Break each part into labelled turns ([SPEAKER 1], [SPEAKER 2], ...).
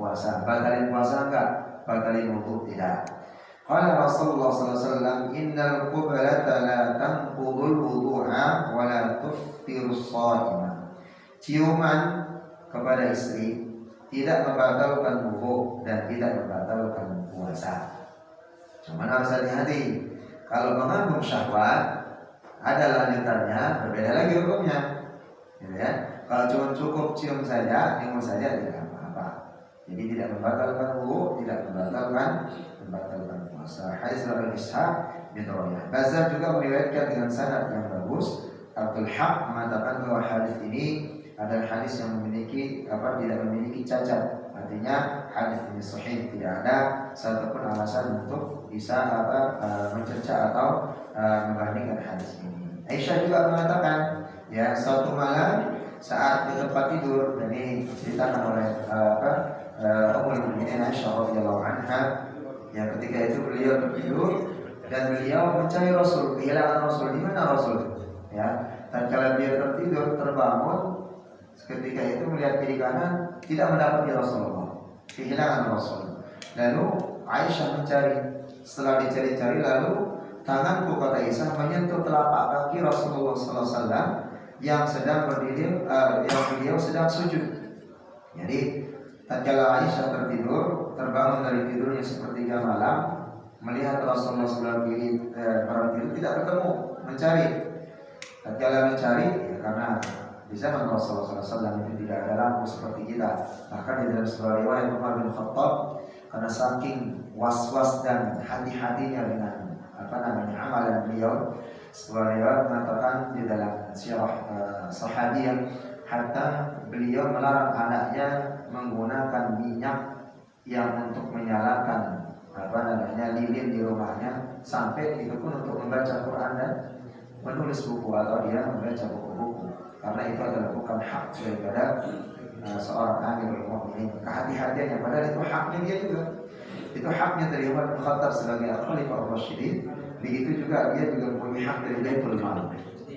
[SPEAKER 1] puasa. Batalin puasa enggak? Batalin wudu tidak. Qala Rasulullah sallallahu alaihi wasallam, innal qublata la tanqudul wudu'a wa la tuftirus sha'ima. Ciuman kepada istri tidak membatalkan wudu dan tidak membatalkan puasa. Cuman harus hati-hati. Kalau mengandung syahwat ada lanjutannya, berbeda lagi hukumnya. Gitu ya. Kalau cuma cukup cium saja, nyium saja tidak apa-apa. Jadi tidak membatalkan wudu, tidak membatalkan puasa. Hadis riwayat Ishaq bin Rawi'ah. Bazzar juga meriwayatkan dengan sanad yang bagus. Abdul Haq mengatakan bahwa hadis ini adalah hadis yang tidak memiliki cacat. Artinya hadis ini sahih, tidak ada satupun alasan untuk bisa mencerca atau membandingkan hadis ini. Aisyah juga mengatakan, ya, suatu malam saat di tempat tidur, ini diceritakan oleh Ummul Mukminin Aisyah radhiyallahu anha, ya, ketika itu beliau tertidur dan beliau mencari Rasul, kehilangan Rasul. Di mana Rasul? Ya, tatkala dia tertidur terbangun, ketika itu melihat kiri kanan tidak mendapati Rasulullah, kehilangan Rasul. Lalu Aisyah mencari, setelah dicari-cari lalu tanganku, kata Aisyah, menyentuh telapak kaki Rasulullah sallallahu alaihi wasallam yang sedang berdiri, yang beliau sedang sujud. Jadi tatkala Aisyah tertidur, terbangun dari tidurnya sepertiga malam, melihat Rasulullah sallallahu alaihi wasallam tidur tidak ketemu, mencari. Tatkala mencari, ya, karena di zaman Rasulullah SAW itu tidak ada lampu seperti kita. Bahkan di dalam sebuah riwayat Umar bin Khattab, karena saking was-was dan hati-hatinya dengan amalan beliau, sebuah riwayat mengatakan di dalam sirah sahabiyah, hatta beliau melarang anaknya menggunakan minyak yang untuk menyalakan lilin di rumahnya, sampai itu pun untuk membaca Quran dan menulis buku atau dia membaca buku-buku, karena itu adalah bukan hak daripada seorang amirul mukminin. Kehati-hatiannya, padahal itu haknya dia juga. Itu haknya dari Umar bin Khattab sebagai Khalifah Rasyidin. Begitu juga dia juga punya hak dari Baitul Mal.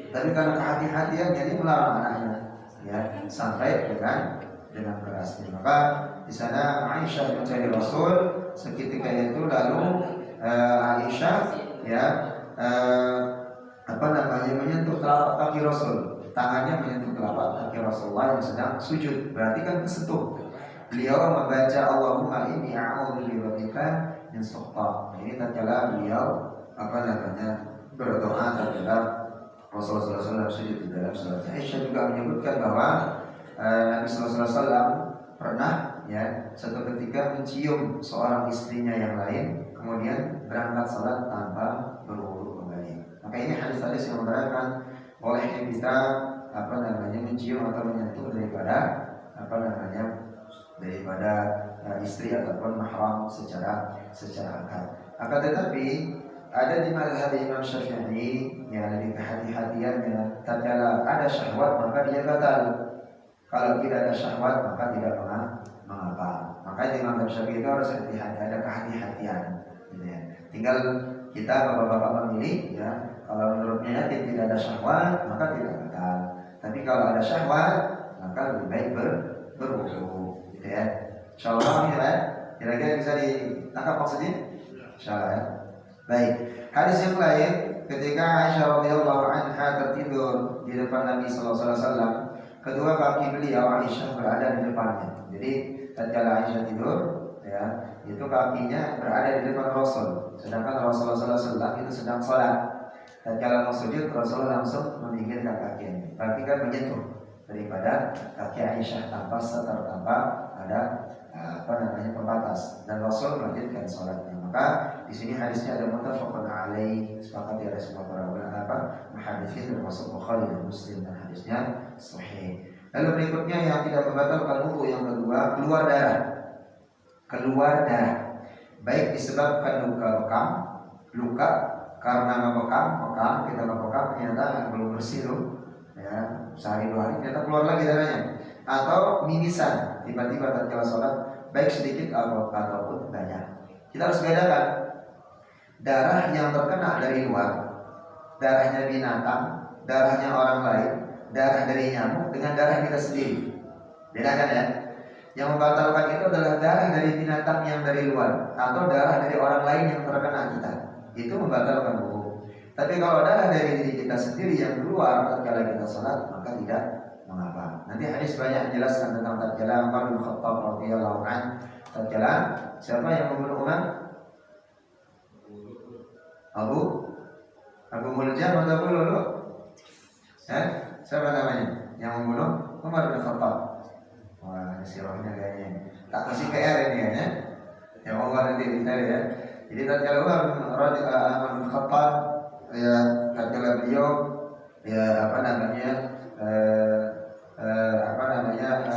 [SPEAKER 1] Tapi karena kehati-hatiannya dia melarang anaknya, ya, sampai dengan kerasnya. Maka di sana Aisyah mencari Rasul. Seketika itu lalu Aisyah, ya, menyentuh telapak kaki Rasul, tangannya menyentuh telapak kaki Rasulullah yang sedang sujud, berarti kan kesentuh. Beliau membaca Allahumma inni a'udzu bika min sukhta. Ini tatkala beliau berdoa terhadap Rasulullah SAW sujud di dalam salat. Aisyah juga menyebutkan bahwa Nabi SAW pernah, ya, suatu ketika mencium seorang istrinya yang lain, kemudian berangkat salat tanpa berwudu kembali. Maka ini hadis-hadis yang menerangkan bolehnya kita mencium atau menyentuh daripada istri ataupun mahram secara akad. Akan tetapi ada di mazhab Imam Syafi'i, ya, dari kehati-hatiannya, tatkala ada syahwat maka dia batal. Kalau tidak ada syahwat maka tidak mengapa. Maka di mazhab Syafi'i itu harus hati-hati, ada kehati-hatian, gitu ya. Tinggal kita bapak-bapak memilih, ya. Kalau menurutnya tidak ada syahwat maka tidak batal. Tapi kalau ada syahwat maka lebih baik berwudu, gitu ya. Insyaallah, ya. Kira-kira bisa ditangkap maksudnya? Insyaallah, ya. Baik. Hadis yang lain, ketika Aisyah radhiyallahu anha tertidur di depan Nabi sallallahu alaihi wasallam, kedua kaki beliau Aisyah berada di depannya. Jadi tatkala Aisyah tidur, ya, itu kakinya berada di depan Rasul, sedangkan Rasulullah sallallahu alaihi wasallam itu sedang salat. Tatkala mau sujud, Rasulullah langsung meminggirkan kakinya. Berarti kan menyentuh daripada kaki Aisyah tanpa ada pembatas, dan Rasul melanjutkan salatnya. Maka di sini hadisnya ada muttafaqun alaih, sepakat di semua para ulama muhaditsin termasuk Bukhari dan Muslim, dan hadisnya sahih. Lalu berikutnya yang tidak membatalkan wudu yang kedua, keluar darah, baik disebabkan luka karena mekam kita mekam ternyata belum bersih loh, ya, sehari dua hari ternyata keluar lagi darahnya, atau mimisan tiba-tiba tatkala sholat, baik sedikit ataupun banyak. Kita harus bedakan darah yang terkena dari luar, darahnya binatang, darahnya orang lain, darah dari nyamuk dengan darah kita sendiri. Bedakan, ya. Yang membatalkan itu adalah darah dari binatang yang dari luar atau darah dari orang lain yang terkena kita. Itu membatalkan wudu. Tapi kalau darah dari diri kita sendiri yang keluar tatkala kita salat, maka tidak mengapa. Nanti hadis banyak menjelaskan tentang tatkala Umar bin Khattab radhiyallahu anhu. Tatkala siapa yang membunuh Umar? Abu Muljam atau Lulu? Siapa namanya? Yang membunuh Umar bin Khattab. Wah, sirahnya kayaknya tak kasih PR ini ya. Yang Umar nanti dicari ya. Jadi tatkala Umar bin Khattab ya, tatkala beliau ya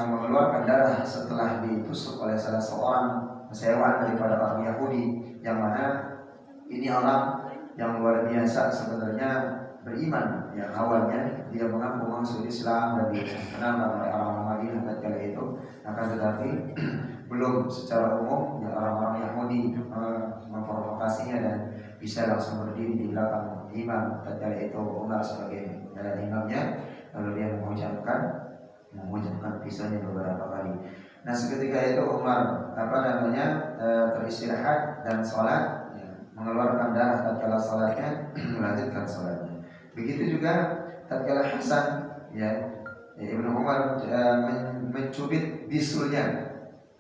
[SPEAKER 1] mengeluarkan darah setelah ditusuk oleh salah seorang sewaan daripada orang Yahudi, yang mana ini orang yang luar biasa sebenarnya, beriman yang awalnya dia mengaku masuk Islam dan dikenal oleh orang-orang Madinah tatkala itu, akan tetapi belum secara umum ya, orang-orang Yahudi memprovokasinya dan bisa langsung berdiri di belakang imam tatkala itu Umar sebagai imamnya, lalu dia mengucapkan pisahnya beberapa kali. Nah, seketika itu Umar teristirahat dan sholat, ya, mengeluarkan darah tatkala sholatnya, melanjutkan sholatnya. Begitu juga tatkala Hasan ya, Ibnu Umar mencubit bisulnya,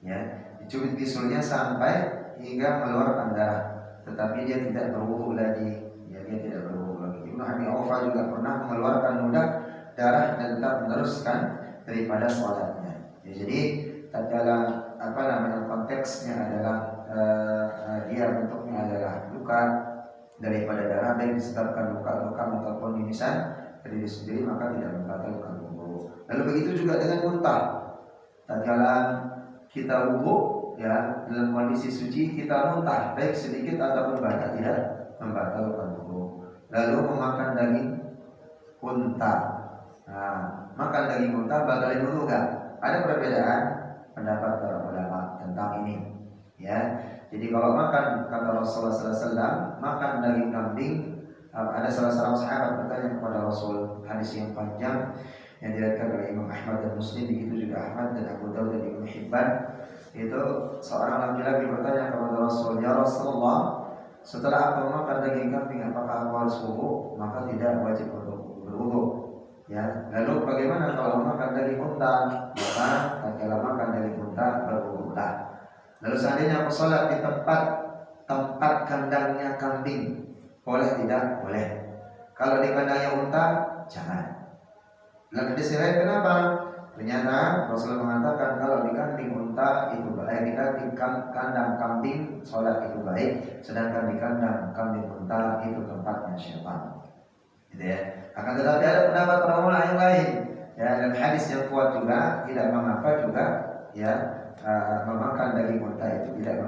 [SPEAKER 1] ya, dicubit bisulnya sampai hingga mengeluarkan darah, tetapi dia tidak berwudu lagi, ya, dia tidak berwudu lagi. Ibnu Abi Aufa juga pernah mengeluarkan ludah darah dan tetap meneruskan daripada sholatnya. Ya, jadi tatkala konteksnya adalah dia bentuknya adalah luka daripada darah, baik disebabkan luka-luka ataupun mimisan dari diri sendiri, maka tidak membatalkan wudu. Lalu begitu juga dengan muntah. Tatkala kita wudu ya, dalam kondisi suci kita muntah, baik sedikit ataupun banyak, tidak membatalkan wudu. Lalu memakan daging unta. Nah, makan daging unta batalin wudu enggak? Ada perbedaan pendapat para ulama tentang ini. Ya, jadi kalau makan, kata Rasulullah SAW, makan daging kambing. Ada salah seorang sahabat bertanya kepada Rasul, hadis yang panjang yang diriwayatkan oleh Imam Ahmad dan Muslim, begitu juga Ahmad dan Abu Dawud dan Ibnu Hibban. Itu seorang laki-laki bertanya kepada Rasul, ya Rasulullah, setelah aku makan daging kambing, apakah aku harus wudu? Maka tidak wajib untuk berwudu. Ya, lalu bagaimana kalau makan daging unta? Maka tatkala makan daging unta berwudulah. Lalu seandainya aku sholat di tempat kandangnya kambing, boleh tidak? Boleh. Kalau di kandangnya unta, jangan. Lalu disirain kenapa? Ternyata Rasulullah mengatakan kalau di kandang unta itu baik, di kandang kambing sholat itu baik, sedangkan di kandang kambing unta itu tempatnya syaitan. Gitu ya. Akan tetapi ada pendapat para ulama yang lain. Ya, dan hadis yang kuat juga tidak mengapa juga ya, memakan daging unta itu tidak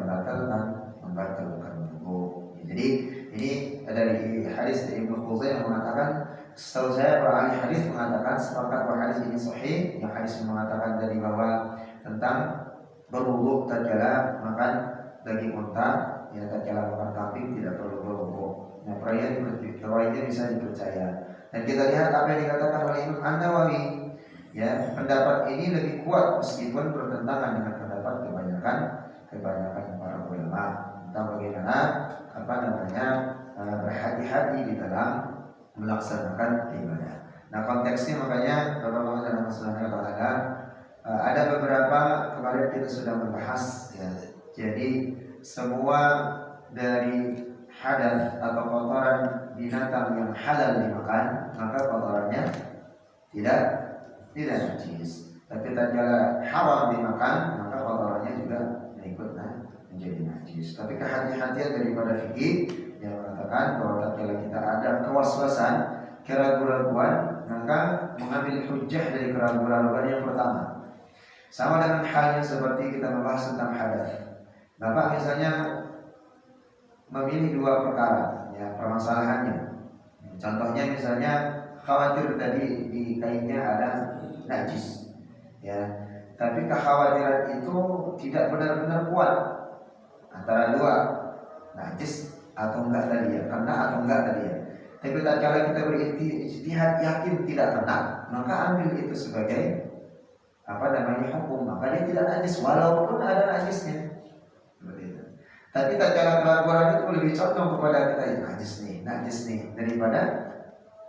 [SPEAKER 1] membatalkan wudu. Jadi ini dari hadis dari Ibnu Khuzaimah mengatakan, setahu saya para ahli hadis mengatakan sepakat bahwa hadis ini sahih. Yang hadis mengatakan dari bahwa tentang berwudu tatkala makan daging unta, ya, tatkala makan kambing tidak perlu berwudu. Nah, riwayatnya bisa dipercaya. Dan kita lihat apa yang dikatakan oleh Imam An-Nawawi. Ya, pendapat ini lebih kuat meskipun bertentangan dengan pendapat kebanyakan para ulama tentang bagaimana berhati-hati di dalam melaksanakan ibadah. Nah, konteksnya makanya Bapak-bapak dan Ibu ada beberapa kemarin kita sudah membahas ya. Jadi semua dari hadas atau kotoran binatang yang halal dimakan, maka kotorannya tidak najis. Tapi tatkala haram dimakan, maka kotorannya juga ikut menjadi najis. Tapi kehati-hatian daripada fikih yang mengatakan bahwa tatkala kita ada kewaswasan, keraguan-raguan, maka mengambil hujjah dari keraguan-raguan yang pertama. Sama dengan halnya seperti kita membahas tentang hadas. Bapak misalnya memilih dua perkara, ya, permasalahannya. Contohnya misalnya khawatir tadi di kainnya ada najis, ya. Tapi kekhawatiran itu tidak benar-benar kuat antara dua, najis atau enggak tadi ya, kena atau enggak tadi ya. Tapi tatkala kita berijtihad yakin tidak kena, maka ambil itu sebagai hukum, maka dia tidak najis walaupun ada najisnya. Seperti itu. Tapi tatkala keraguan itu lebih condong kepada kita najis nih daripada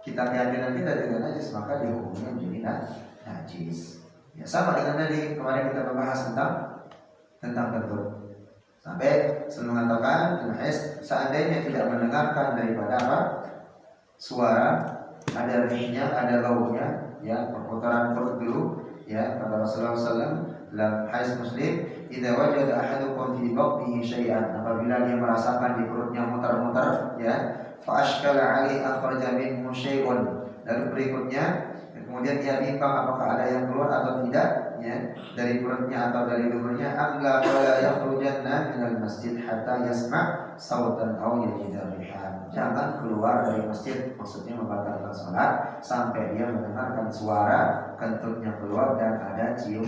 [SPEAKER 1] kita keyakinan kita tidak najis, maka dia hukumnya menjadi najis. Ya, sama dengan tadi kemarin kita membahas tentang kentut. Sampai mengatakan seandainya tidak mendengarkan daripada suara, ada rihnya, ada baunya, ya perputaran perut dulu, ya kata Rasulullah SAW dalam hadis Muslim, idza wajada ahadukum fi batnihi syai'an, apabila dia merasakan di perutnya muter-muter, ya fa ashkala alaihi akhraja minhu syai'un, lalu berikutnya kemudian dia bimbang apakah ada yang keluar atau tidak, ya dari perutnya atau dari duburnya, amla fala yakhrujanna minal masjid hatta yasma' sautan aw yajida rihan, jangan keluar dari masjid, maksudnya membatalkan salat sampai dia mendengarkan suara kentutnya keluar dan ada cium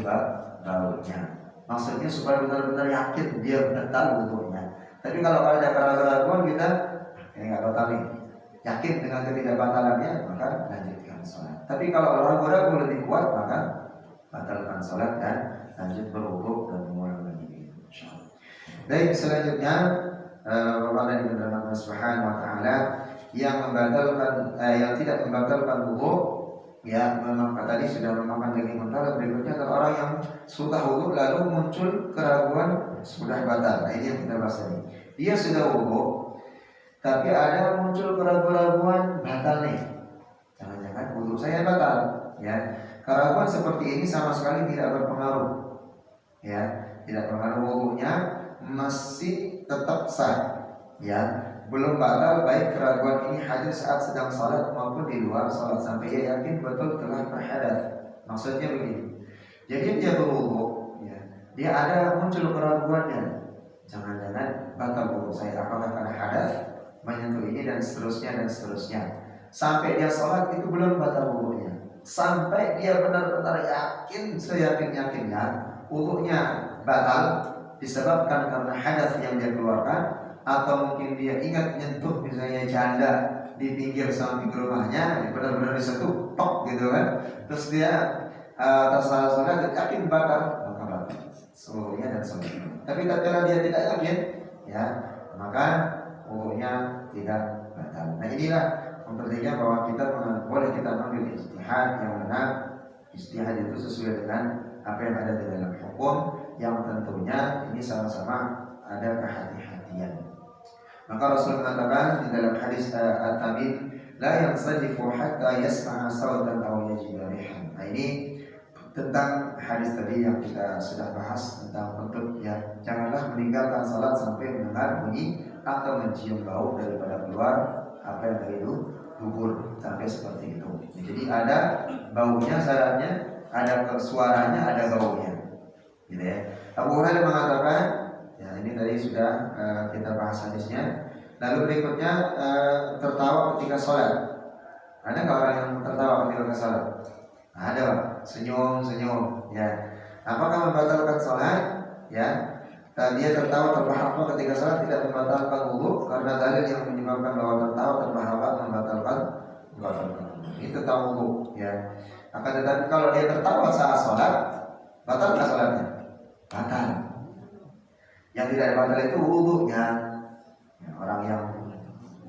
[SPEAKER 1] baunya, maksudnya supaya benar-benar yakin dia batal wudunya. Tapi kalau ada keraguan kita nggak batal nih, yakin dengan ketidakbatalannya, maka lanjutkan salat. Tapi kalau ragu-ragu lebih kuat, maka batalkan salat dan lanjut berwudu dan mengulang lagi. Insyaallah. Baik, selanjutnya Bapak dan Ibu Allah Subhanahu wa taala yang membatalkan yang tidak membatalkan wudu, ya memang tadi sudah memakan daging mentah, berikutnya adalah orang yang sudah wudu lalu muncul keraguan sudah batal. Nah, ini yang kita bahas tadi. Dia sudah wudu tapi ada muncul keraguan batal nih. Jangan-jangan wudu saya batal, ya. Keraguan seperti ini sama sekali tidak berpengaruh, ya, tidak berpengaruh, wudunya masih tetap sah, ya, belum batal baik keraguan ini hadir saat sedang salat maupun di luar salat sampai ia yakin betul telah berhadas. Maksudnya begini, jadi dia berwudu, ya, dia ada muncul keraguannya, jangan-jangan batal wudu saya apakah karena hadas menyentuh ini dan seterusnya, sampai dia salat itu belum batal wudunya. Sampai dia benar-benar yakin, seyakin-yakinnya wudunya batal disebabkan karena hadas yang dia keluarkan, atau mungkin dia ingat nyentuh misalnya janda di pinggir samping rumahnya, benar-benar disentuh tok gitu kan, terus dia tersalah-salah yakin batal, maka batal seluruhnya dan seluruhnya. Tapi tatkala dia tidak yakin, ya maka wudunya tidak batal. Nah, inilah pentingnya bahwa kita boleh kita mengambil ijtihad yang benar. Ijtihad itu sesuai dengan apa yang ada di dalam hukum, yang tentunya ini sama-sama ada kehati-hatian. Maka Rasul mengatakan di dalam hadis At-Tamim, la yansadifu hatta yasma'a sautan aw yajida rihan. Nah, ini tentang hadis tadi yang kita sudah bahas tentang kentut, ya. Janganlah meninggalkan salat sampai mendengar bunyi atau mencium bau daripada keluar apa yang dari dubur, sampai seperti itu. Jadi ada baunya, syaratnya ada suaranya, ada baunya, gitu ya. Abu Hurairah mengatakan, ya ini tadi sudah kita bahas hadisnya. Lalu berikutnya tertawa ketika sholat. Ada nggak orang yang tertawa ketika sholat? Ada, Pak. Senyum, ya. Apakah membatalkan sholat? Ya. Dia tertawa terbahak ketika sholat tidak membatalkan wudu, karena dalil yang menyebabkan bahwa tertawa terbahak membatalkan. Ini tertawa wudu, ya. Akan tetapi kalau dia tertawa saat sholat, batalkah sholatnya? Batal. Yang tidak batal itu wudunya. Ya, orang yang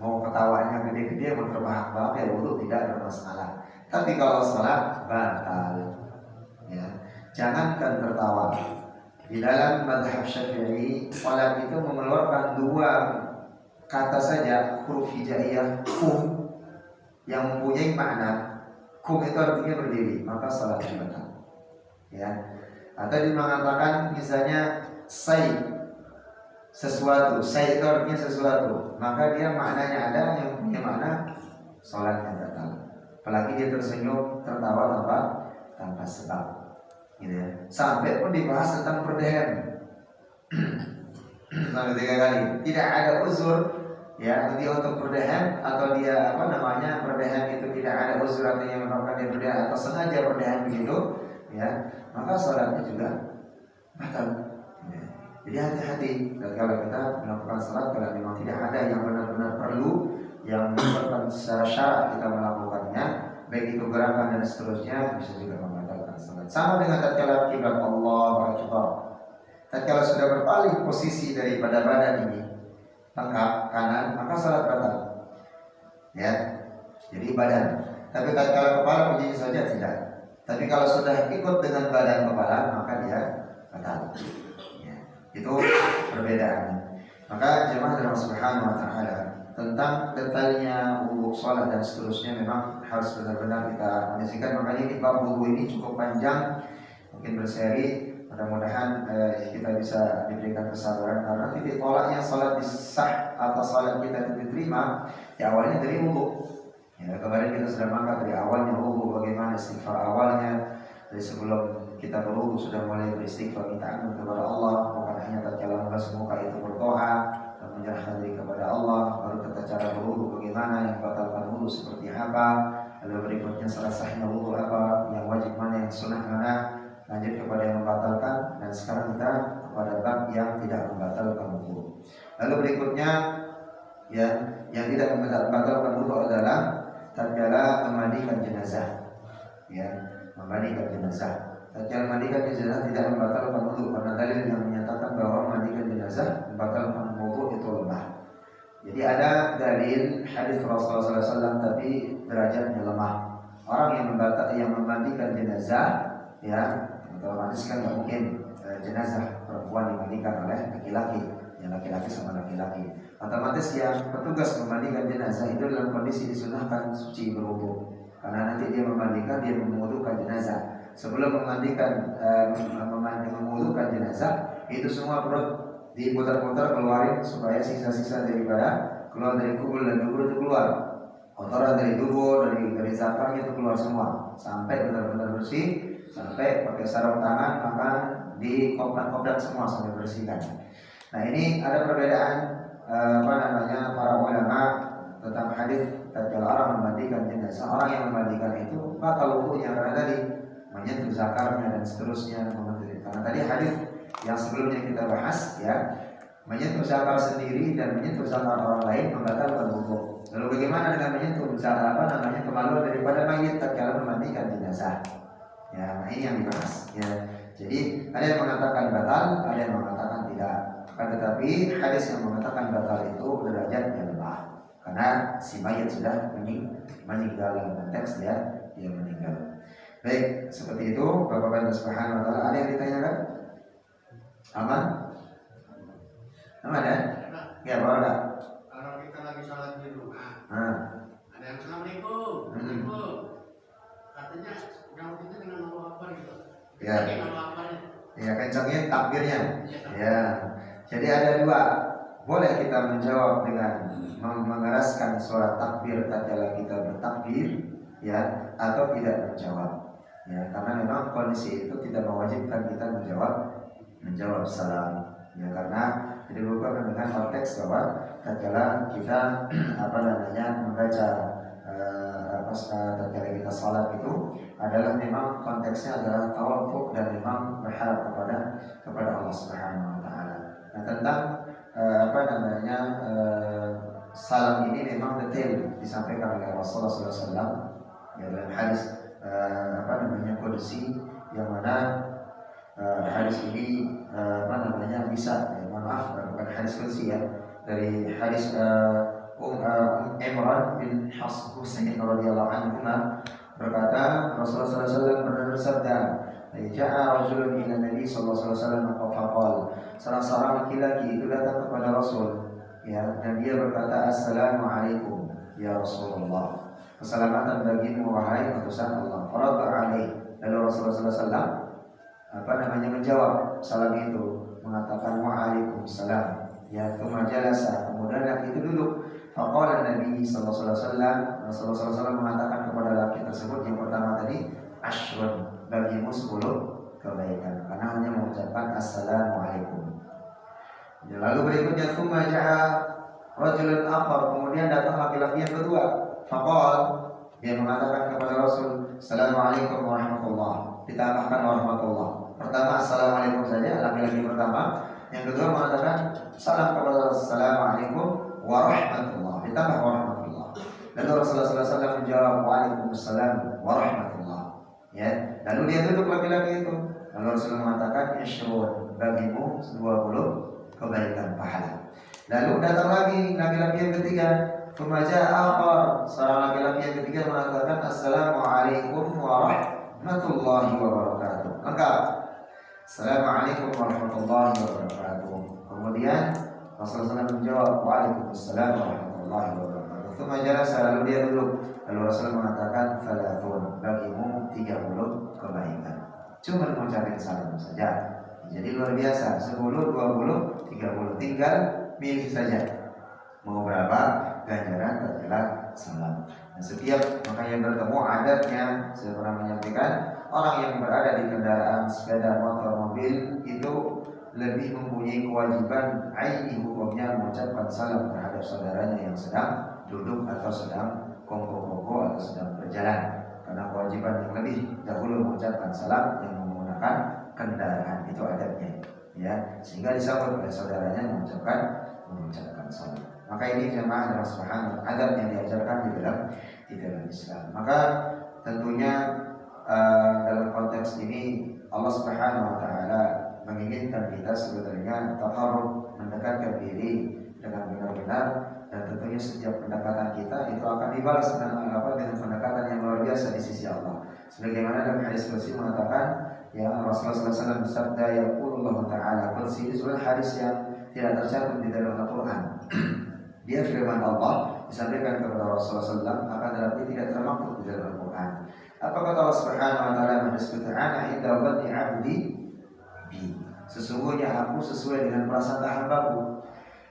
[SPEAKER 1] mau ketawanya gede-gede, mau terbahak-bahak, ya wudu tidak bermasalah. Tapi kalau sholat batal, ya. Jangankan tertawa. Di dalam mazhab Syafi'i, sholat itu mengeluarkan dua kata saja, huruf hijaiyah, kum, yang mempunyai makna. Kum itu artinya berdiri, maka sholat batal. Ya. Atau mengatakan misalnya say, sesuatu, say itu artinya sesuatu, maka dia maknanya ada yang punya makna sholatnya batal. Apalagi dia tersenyum, tertawa tanpa sebab, gitu ya. Sampai pun dibahas tentang perdehem sampai 3 kali. Tidak ada uzur, ya, dia untuk perdehem atau dia perdehem itu tidak ada uzur artinya menyebabkan dia perdehem atau sengaja perdehem begitu, ya, maka sholatnya juga batal. Ya. Jadi hati-hati kalau kita melakukan sholat, kalau memang tidak ada yang benar-benar perlu, yang menyebabkan secara syarat kita melakukannya, baik itu gerakan dan seterusnya, bisa juga membatalkan sholat. Sama dengan tatkala kiblat Allahu Akbar. Tatkala sudah berpaling posisi daripada badan ini tengah kanan, maka salat batal. Ya, jadi badan. Tapi tatkala kepala berdiri saja tidak. Tapi kalau sudah ikut dengan badan kepala, maka dia batal. Ya, itu perbedaannya. Maka jemaah Allah Subhanahu Wa Taala tentang detailnya wudhu, sholat dan seterusnya memang harus benar-benar kita menyaksikan. Makanya ini bab wudhu ini cukup panjang, mungkin berseri. Mudah-mudahan kita bisa diberikan kesabaran karena titik tolaknya sholat disah atau sholat kita diterima ya awalnya dari wudhu. Ya, kemarin kita sudah mangkat dari awalnya wudhu, bagaimana istighfar awalnya, dari sebelum kita berwudhu sudah mulai beristighfar minta ampun kepada Allah, bukan hanya tatkala membasuh muka itu berdoa dan menyerahkan diri kepada Allah. Baru tata cara berwudhu bagaimana, yang batalkan wudhu seperti apa, lalu berikutnya salah sahnya wudhu apa, yang wajib mana, yang sunnah mana, lanjut kepada yang membatalkan, dan sekarang kita kepada bab yang tidak membatalkan wudhu. Lalu berikutnya ya, yang tidak membatalkan wudhu adalah tatkala memandikan jenazah. Ya, memandikan jenazah. Tatkala memandikan jenazah tidak membatalkan wudhu karena dalil yang menyatakan bahwa memandikan jenazah membatalkan wudhu itu lemah. Jadi ada dalil hadis Rasulullah SAW tapi derajatnya lemah. Orang yang memandikan jenazah ya, otomatis kan nggak mungkin jenazah perempuan dimandikan oleh laki-laki, yang laki-laki sama laki-laki. Otomatis yang petugas memandikan jenazah itu dalam kondisi disunahkan suci berwudu, karena nanti dia memandikan, dia memwudukan jenazah. Sebelum memandikan memwudukan jenazah itu semua perut diputar-putar keluarin supaya sisa-sisa daripada keluar dari kubur dan dubur itu keluar, kotoran dari dubur, dari zakarnya itu keluar semua sampai benar-benar bersih. Sampai pakai sarung tangan, maka dikopdak-kopdak semua sampai bersihkan. Nah ini ada perbedaan para ulama tentang hadis tatkala orang memandikan jenazah. Orang yang memandikan itu batal wudunya karena tadi menyentuh zakarnya dan seterusnya. Karena tadi hadis yang sebelumnya kita bahas ya, menyentuh zakar sendiri dan menyentuh zakar orang lain membatalkan wudu. Lalu bagaimana dengan menyentuh zakar kemaluan daripada mayit tatkala memandikan jenazah? Ya, nah ini yang dibahas. Ya, jadi ada yang mengatakan batal, ada yang mengatakan tidak. Akan tetapi hadis yang mengatakan batal itu derajatnya lemah, karena si mayat sudah meninggal dalam konteks dia meninggal. Baik, seperti itu Bapak-Bapak dan Subhanahu Wa Taala. Ada yang ditanyakan? Aman? Aman ya? Ya, boleh enggak?
[SPEAKER 2] Kalau kita lagi sholat di rumah, ada yang assalamualaikum, katanya jauh kita dengan Allah Akbar gitu.
[SPEAKER 1] Ya. Ya, kencangnya takbirnya. Ya. Jadi ada dua. Boleh kita menjawab dengan mengeraskan suara takbir tatkala kita bertakbir, ya, atau tidak menjawab. Ya, karena memang kondisi itu tidak mewajibkan kita menjawab salam. Ya, karena jadi bukan dengan konteks bahwa tatkala kita membaca tatkala kita salat itu adalah memang konteksnya adalah tawadhu dan memang berharap kepada Allah Subhanahu Wa Taala. Nah, tentang salam ini memang detail disampaikan oleh Rasulullah SAW ya, dalam hadis qudsi yang mana hadis ini bisa bukan hadis qudsi ya, dari hadis Imran bin Husain radhiyallahu anhu berkata Rasulullah SAW pernah bersabda, "Ja'a rajulun ila Nabi sallallahu alaihi wasallam faqala." Seorang laki-laki itu datang kepada Rasul, ya, dan dia berkata, "Assalamualaikum ya Rasulullah." Keselamatan bagimu wahai utusan Allah. Farada alaihi. Lalu Rasulullah SAW menjawab salam itu, mengatakan waalaikumsalam. Ya, jalasa. Kemudian laki itu duduk. Faqala Nabi sallallahu alaihi wasallam, Rasulullah SAW mengatakan kepada laki tersebut yang pertama tadi, "Ashrun, bagimu 10 kebaikan." Karena hanya mengucapkan assalamualaikum. Ya, lalu berikutnya tsumma ja'a rajulun akhar, kemudian datang laki-laki yang kedua. Faqala, dia mengatakan kepada Rasul, "Assalamualaikum warahmatullahi." Ditambahkan warahmatullah. Pertama assalamualaikum saja laki-laki pertama, yang kedua mengatakan salam kepada assalamualaikum warahmatullah, ditambah warahmatullah. Lalu Rasulullah SAW menjawab waalaikumsalam warahmatullah. Ya, lalu dia duduk laki-laki itu. Lalu Rasulullah mengatakan, "Ishrun, bagimu 20 kebaikan pahala." Lalu datang lagi laki-laki yang ketiga. Kemaja akhar, seorang laki-laki yang ketiga mengatakan, "Assalamualaikum warahmatullahi wabarakatuh." Lengkap. Assalamualaikum warahmatullahi wabarakatuh. Kemudian Rasulullah SAW menjawab, "Waalaikumsalam warahmatullahi wabarakatuh." Thumma jalasa, lalu dia duduk. Lalu Rasulullah mengatakan, "Thalathun, bagimu 30 kebaikan." Cuma mengucapkan salam saja. Jadi luar biasa, 10, 20, 30. Tinggal milih saja mau berapa ganjaran tatkala salam. Dan setiap makanya bertemu adatnya, saya pernah menyampaikan, orang yang berada di kendaraan sepeda motor mobil itu lebih mempunyai kewajiban aini hukumnya mengucapkan salam terhadap saudaranya yang sedang duduk atau sedang kongko-kongko atau sedang berjalan, karena kewajiban yang lebih dahulu mengucapkan salam yang menggunakan kendaraan, itu adatnya ya, sehingga disambut oleh saudaranya mengucapkan salam. Maka ini jemaah adalah subhanallah adab yang diajarkan di dalam Islam. Maka tentunya dalam konteks ini Allah Subhanahu wa taala menginginkan kita sebetulnya taqarrub, mendekatkan diri dengan benar-benar, dan tentunya setiap pendekatan kita itu akan dibalas dengan pendekatan yang luar biasa di sisi Allah. Sebagaimana dalam hadis qudsi mengatakan, ya Rasulullah SAW bersabda, yaqulullah taala, qudsi itu sebenarnya hadis yang tidak tercantum di dalam Al-Quran. Dia firman Allah disampaikan kepada Rasulullah SAW, akan tetapi tidak termaktub di dalam Al-Quran. Apa kata Allah Subhanahu wa taala? "Ana inda dhanni 'abdi bi." Sesungguhnya aku sesuai dengan prasangka hambaku.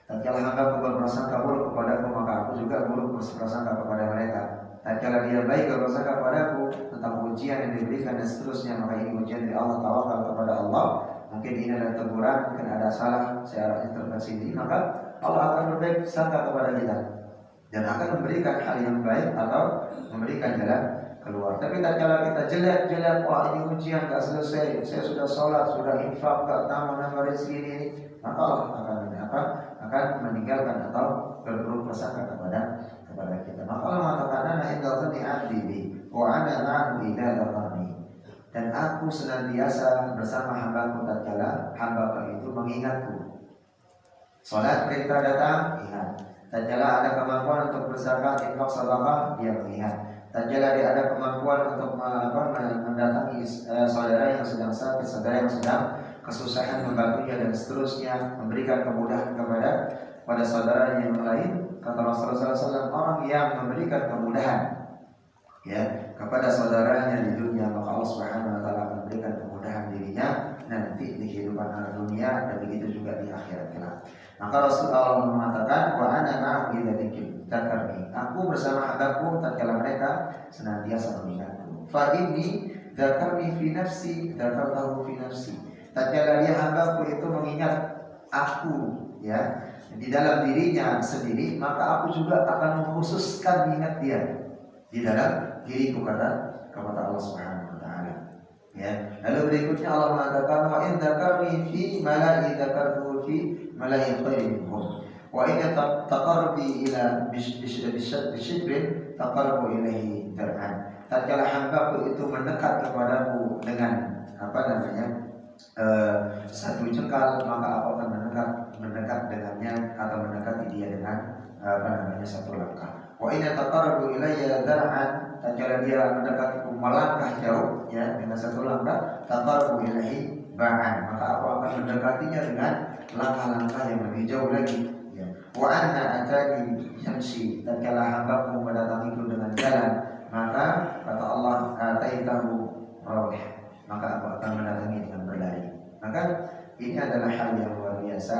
[SPEAKER 1] Tatkala hambaku berprasangka buruk kepadaku, maka aku juga buruk berprasangka kepada mereka. Tatkala dia baik berprasangka kepadaku tentang ujian yang diberikan dan seterusnya, maka ini ujian dari Allah, tawakal kepada Allah. Mungkin ini adalah teguran, mungkin ada salah, saya intervensi ini, maka Allah akan berbaik sangka kepada kita dan akan memberikan hal yang baik atau memberikan jalan keluar. Tapi tatkala kita jelek, wah ini ujian gak selesai, saya sudah sholat, sudah infak, gak tambah rezeki ini, maka Allah akan meninggalkan atau berburuk prasangka kepada kita. Maka Allah mengatakan, "Ana inda dhanni 'abdi bi wa ana ma'ahu idza dzakharni." Dan aku senantiasa bersama hambaku tatkala hambaku itu mengingatku. Sholat perintah datang, ingat. Tatkala ada kemampuan untuk berzakat, infak, sedekah, dia mengingat. Tatkala dia ada kemampuan untuk mendatangi saudara yang sedang sakit, saudara yang sedang kesusahan, membantunya dan seterusnya, memberikan kemudahan kepada saudara yang lain. Kata Rasulullah SAW, orang yang memberikan kemudahan ya kepada saudaranya di dunia, maka Allah Subhanahu wa taala akan memberikan kemudahan dirinya nanti di kehidupan dunia dan begitu juga di akhirat kelak. Maka Rasulullah mengatakan, "Wa ana ma'ahu idza dzakarni." Aku bersama hambaku tatkala mereka senantiasa mengingatku. Fa inni dzakarni fi nafsi, dzakartahu fi nafsi. Tatkala dia hambaku itu mengingat aku ya di dalam dirinya sendiri, maka aku juga akan mengkhususkan mengingat dia di dalam diriku, kepada Allah Subhanahu wa taala. Ya. Lalu berikutnya Allah mengatakan, "Wa in dzakarni fi mala'i dzakartuhu fi mala'i khairin minhum. Wa in taqarrabi ila bishibrin taqarrabu ilaihi dar'an." Tatkala hambaku itu mendekat kepadaku dengan satu jengkal, maka aku akan mendekat dengannya atau mendekati dia dengan satu langkah. Wa in taqarrabu ilayya dar'an, tatkala dia mendekatiku melangkah jauh ya dengan satu langkah, taqarrabu ilaihi ba'an, maka aku akan mendekatinya dengan langkah-langkah yang lebih jauh lagi ya. Wa anna atani yamshi, tatkala hambaku mendatangiku dengan jalan, maka kata Allah, ataitahu rawih, maka aku akan mendatangi dengan berlari. Maka ini adalah hal yang luar biasa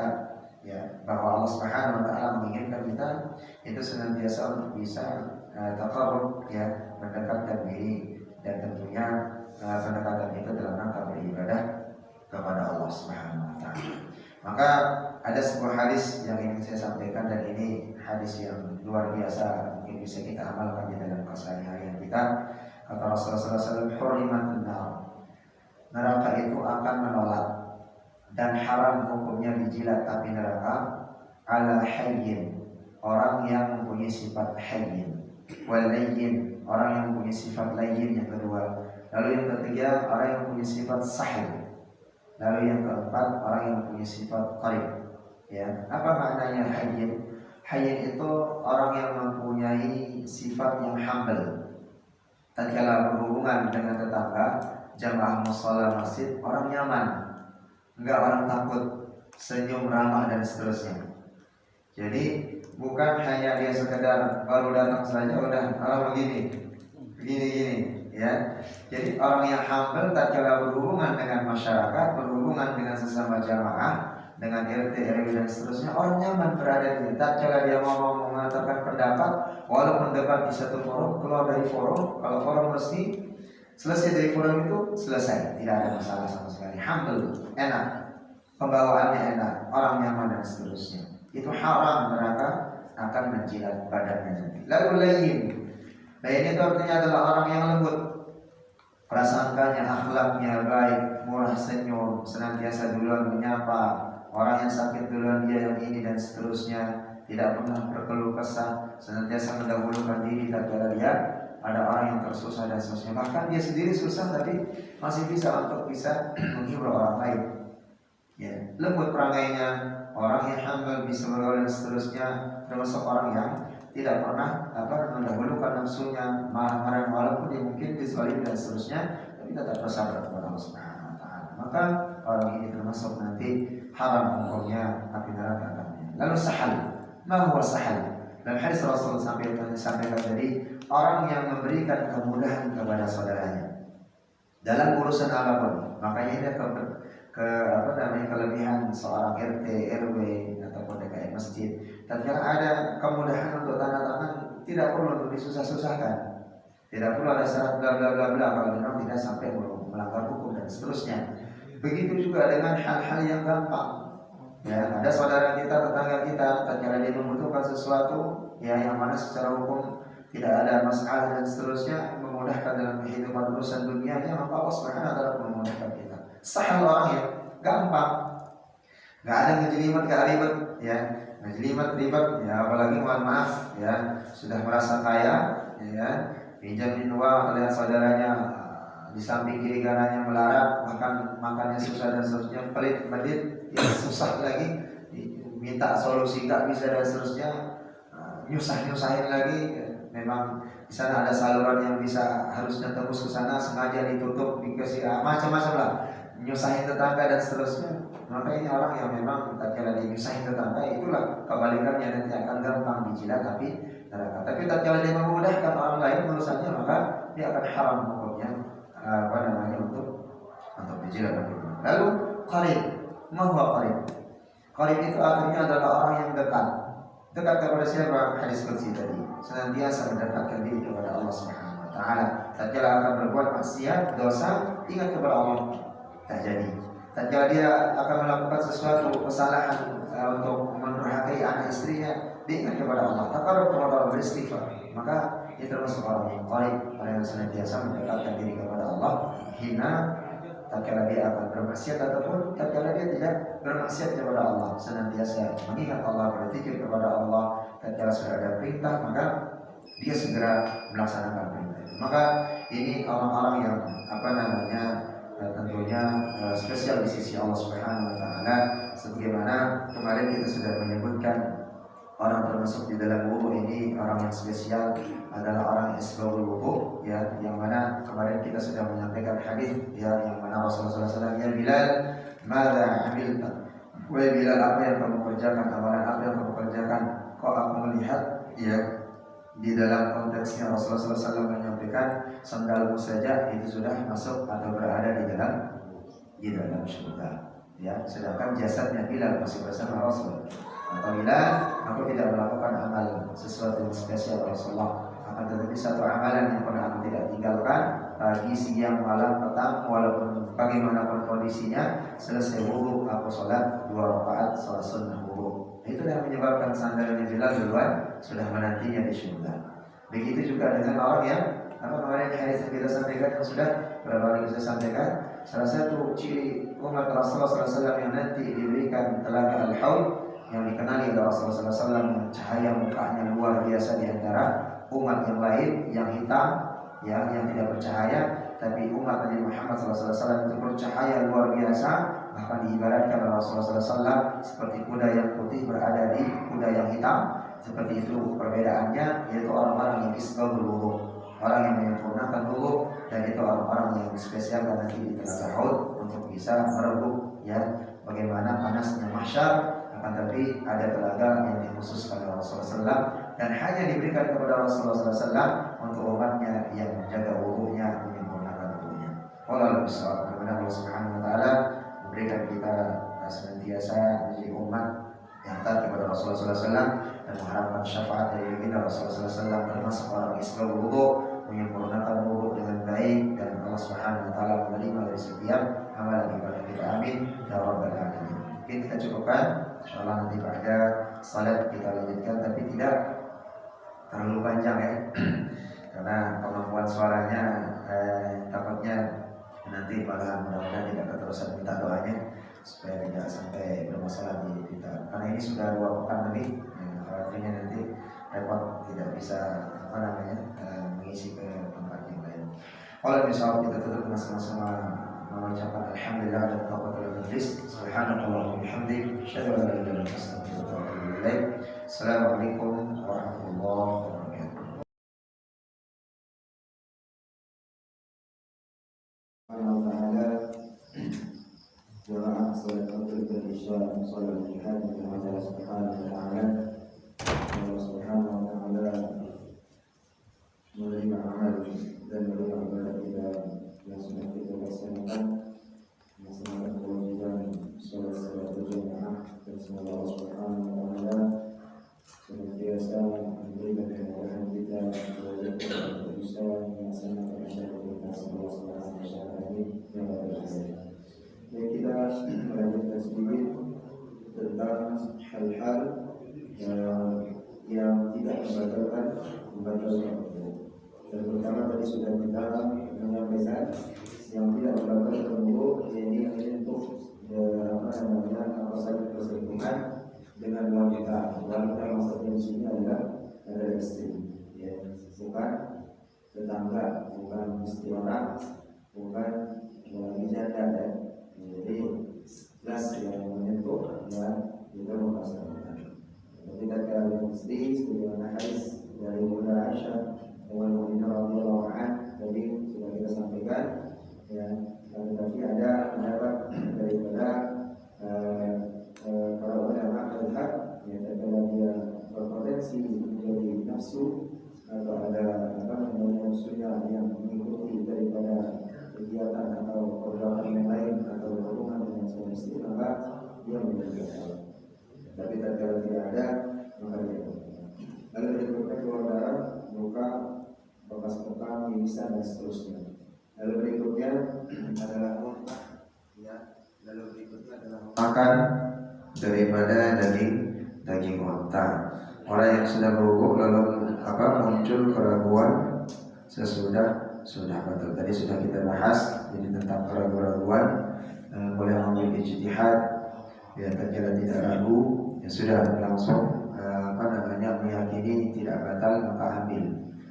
[SPEAKER 1] ya, bahwa Allah Subhanahu wa taala menginginkan kita itu senantiasa untuk bisa taqarrub ya, mendekatkan diri, dan tentunya pendekatan itu dalam rangka beribadah kepada Allah Subhanahu wa taala. Maka ada sebuah hadis yang ingin saya sampaikan, dan ini hadis yang luar biasa, mungkin bisa kita amalkan di dalam keseharian kita. Kata Rasulullah SAW, "Hurimatun nar." Neraka itu akan menolak dan haram hukumnya dijilat api neraka ala hayyin, orang yang mempunyai sifat hayyin, wal layyin, orang yang mempunyai sifat layyin yang kedua, Lalu yang ketiga orang yang punya sifat sahih. Lalu yang keempat orang yang punya sifat qarib. Ya, apa maknanya hayyin? Hayyin itu orang yang mempunyai sifat yang humble. Tatkala berhubungan dengan tetangga, jamaah mushola masjid, orang nyaman, enggak orang takut, senyum ramah dan seterusnya. Jadi bukan hanya dia sekedar baru datang saja udah begini, ya. Jadi orang yang humble tatkala berhubungan dengan masyarakat, berhubungan dengan sesama jamaah, dengan RT, RW dan seterusnya, orang nyaman berada di. Tatkala dia mau mengatakan pendapat, walaupun debat di satu forum, keluar dari forum, kalau forum mesti selesai dari forum itu selesai, tidak ada masalah sama sekali. Humble, enak, pembawaannya enak, orang nyaman dan seterusnya. Itu haram neraka akan menjilat badannya nanti. Lalu layyin itu artinya adalah orang yang lembut, prasangkanya, akhlaknya baik, murah senyum, senantiasa duluan menyapa, orang yang sakit duluan dia yang ini dan seterusnya, tidak pernah berkeluh kesah, senantiasa mendahulukan diri tatkala dia ada orang yang tersusah dan seterusnya. Bahkan dia sendiri susah tapi masih bisa untuk menghibur orang lain. Ya, lembut perangainya, orang yang humble, bisa bergaul dan seterusnya, termasuk orang yang tidak pernah mendahulukan nafsunya, marah-marah walaupun dia mungkin dizalim dan seterusnya, tapi tetap bersabar kepada Allah Subhanahu wa taala. Maka orang ini termasuk nanti haram hukumnya api neraka akannya. Lalu sahal, ma huwa sahal? Dalam hadis Rasul sampaikan tadi, orang yang memberikan kemudahan kepada saudaranya dalam urusan apapun. Makanya ini kelebihan seorang RT, RW ataupun DKM masjid. Tatkala ada kemudahan untuk tanda tangan, tidak perlu untuk disusah-susahkan, tidak perlu ada syarat bla bla bla bla kalau memang tidak sampai melanggar hukum dan seterusnya. Begitu juga dengan hal-hal yang gampang. Ya, ada saudara kita, tetangga kita, tatkala dia membutuhkan sesuatu, ya yang mana secara hukum tidak ada masalah dan seterusnya, memudahkan dalam kehidupan urusan dunianya, maka Allah Subhanahu wa taala memudahkan kita. Sahal orang ya, gampang. Gak ada ngejelimet, gak ribet, ya. Ngejelimet ribet, ya apalagi mohon maaf, ya sudah merasa kaya, ya pinjamin uang, lihat saudaranya di samping kiri kanannya melarat, makannya susah dan seterusnya, pelit medit, ya susah lagi, minta solusi gak bisa dan seterusnya, nyusahin lagi. Memang di sana ada saluran yang bisa harusnya tembus ke sana, sengaja ditutup, dikasih macam-macam lah, nyusahin tetangga dan seterusnya. Maka ini orang yang memang tatkala dia nyusahin tetangga, itulah kebalikannya, nanti akan gampang dijilat tapi neraka. Tapi tatkala dia memudahkan orang lain urusannya, maka dia akan haram hukumnya untuk dijilat. Lalu qarib, ma huwa qarib? Qarib itu artinya adalah orang yang dekat. Dekat kepada siapa? Hadis qudsi tadi, senantiasa mendekatkan diri kepada Allah Subhanahu wa taala. Tatkala akan berbuat maksiat, dosa, ingat kepada Allah, tak jadi. Tatkala dia akan melakukan sesuatu kesalahan untuk mendurhakai anak istrinya, dia ingat kepada Allah, takarrub kepada Allah, beristighfar. Maka dia termasuk orang yang qarib, orang yang senantiasa mendekatkan diri kepada Allah, hina tatkala dia akan bermaksiat ataupun tatkala dia tidak bermaksiat kepada Allah, senantiasa mengingat Allah, berzikir kepada Allah. Tatkala sudah ada perintah, maka dia segera melaksanakan perintah. Maka ini orang-orang yang tentunya spesial di sisi Allah Subhanahu wa taala. Sebagaimana kemarin kita sudah menyebutkan, orang termasuk di dalam wudu ini, orang yang spesial adalah orang yang isbagul wudu, ya, yang mana kemarin kita sudah menyampaikan hadis, ya, yang mana Rasulullah SAW, ya Bilal, madza amilta? Wahai Bilal, apa yang kamu kerjakan? Amalan apa yang kamu kerjakan? Kok aku melihat, ya, di dalam konteksnya Rasulullah SAW menyampaikan, sandalmu saja itu sudah masuk atau berada di dalam surga. Ya, sedangkan jasadnya Bilal masih bersama Rasul. Apabila aku tidak melakukan amal sesuatu yang spesial Rasulullah, akan tetapi satu amalan yang pernah aku tidak tinggalkan, pagi, siang, malam, petang, walaupun bagaimanapun kondisinya, selesai wudu aku sholat 2 rakaat sholat sunnah wudu. Itu yang menyebabkan sandalnya Bilal duluan sudah menantinya di surga. Begitu juga dengan orang yang kemarin hadis yang kita sampaikan, yang sudah berapa kali saya sampaikan, salah satu ciri umat Rasulullah SAW yang nanti diberikan telaga al-haud, yang dikenali oleh Rasulullah SAW, cahaya mukanya luar biasa di antara umat yang lain yang hitam, yang tidak bercahaya. tapi umat Nabi Muhammad SAW itu bercahaya luar biasa, bahkan diibaratkan oleh Rasulullah SAW seperti kuda yang putih berada di kuda yang hitam. Seperti itu perbedaannya, yaitu orang-orang yang isbagul wudu, orang yang menyempurnakan wudu, dan itu orang-orang yang spesialkan nanti di telaga Uhud untuk bisa merebut ya bagaimana panasnya mahsyar. Akan tapi ada telaga yang dikhususkan oleh Rasulullah SAW dan hanya diberikan kepada Rasulullah SAW untuk umatnya yang menjaga wudunya, menyempurnakan wudunya. Allah besar, karena Allah Subhanahu Wa Taala memberikan kita senantiasa menjadi umat yang taat kepada Rasulullah SAW dan mengharapkan syafaat dari baginda Rasulullah SAW, termasuk orang Islam wudu, menyempurnakan wudu dengan baik, dan Allah Subhanahu Wa Taala menerima dari setiap amalan ibadah kita. Amin ya rabbal alamin. Mungkin kita cukupkan, insyaallah nanti pada salat kita lanjutkan, tapi tidak terlalu panjang ya karena kemampuan suaranya takutnya nanti malah mudah-mudahan tidak keterusan minta doanya supaya tidak sampai bermasalah di kita, karena ini sudah 2 pekan lebih, khawatirnya nanti repot tidak bisa mengisi ke tempat yang lain. Oleh misalnya kita tutup dengan sama-sama mengucapkan alhamdulillah dan kafatul majlis. Subhanallah wa bihamdihi, asyhadu an la ilaha illa anta, astaghfiruka wa atubu ilaik. Assalamualaikum warahmatullahi wabarakatuh. Jamaah salat maghrib dan isya salat jihad dengan Allah Subhanahu wa taala. Allah Subhanahu wa taala menerima amal dan menerima ibadah kita yang sudah kita laksanakan, melaksanakan kewajiban salat berjamaah, dan semoga Allah Subhanahu wa taala senantiasa memberikan kemudahan kita untuk bisa melaksanakan syariat Allah Subhanahu wa taala yang berjaya. Jadi kita melanjutkan sedikit tentang hal-hal yang tidak membatalkan wudu. Dan pertama tadi sudah kita menyampaikan yang tidak membatalkan wudu, ini menyentuh apa saja perselingkuhan dengan wanita. Wanita maksudnya di sini adalah istri, ya, bukan tetangga, bukan istri orang, bukan janda, ya. Jadi jelas yang menyentuh dan juga memastikan. Ketika kalian istri sebagaimana hadis dari Bunda Aisyah radhiyallahu anha tadi sudah kita sampaikan, ya, tetapi ada pendapat daripada para ulama mazhab yang terkala dia berpotensi menjadi nafsu atau ada nafsunya yang mengikuti daripada kegiatan atau perbuatan yang lain atau hubungan dengan suami istri, maka dia menjadi halal. Tapi tatkala tidak ada, maka dia lalu berikutnya keluar darah, luka, bekas luka, mimisan dan seterusnya. Lalu berikutnya adalah muntah, ya. Lalu berikutnya adalah makan daripada daging unta. Orang yang sudah berwudu lalu muncul keraguan sudah betul. Tadi sudah kita bahas jadi tentang keraguan, boleh mengambil ijtihad, ya, terkira tidak ragu, ya sudah langsung meyakini tidak batal maka ambil.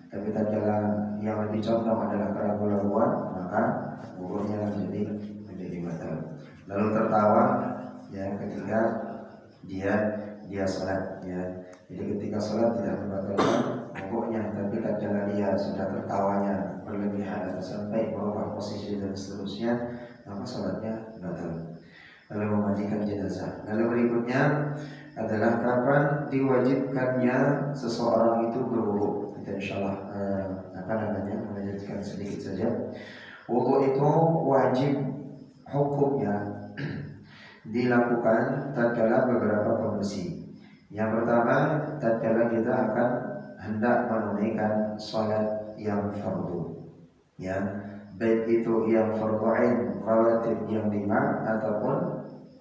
[SPEAKER 1] Tapi terkira yang lebih condong adalah keraguan, maka wudunya menjadi batal. Lalu tertawa, ya, ketika dia sholat, ya. Jadi ketika sholat tidak membatalkan wudunya, tapi tatkala dia sudah tertawanya berlebihan atau sampai merubah posisi dan seterusnya, maka sholatnya batal. Lalu memandikan jenazah. Lalu berikutnya adalah kapan diwajibkannya seseorang itu berwudu. Kita insyaallah melanjutkan sedikit saja. Wudu itu wajib hukumnya dilakukan tatkala beberapa kondisi. Yang pertama, tatkala kita akan hendak menunaikan salat yang fardu, ya, baik itu yang fardu ain rawatib yang 5 ataupun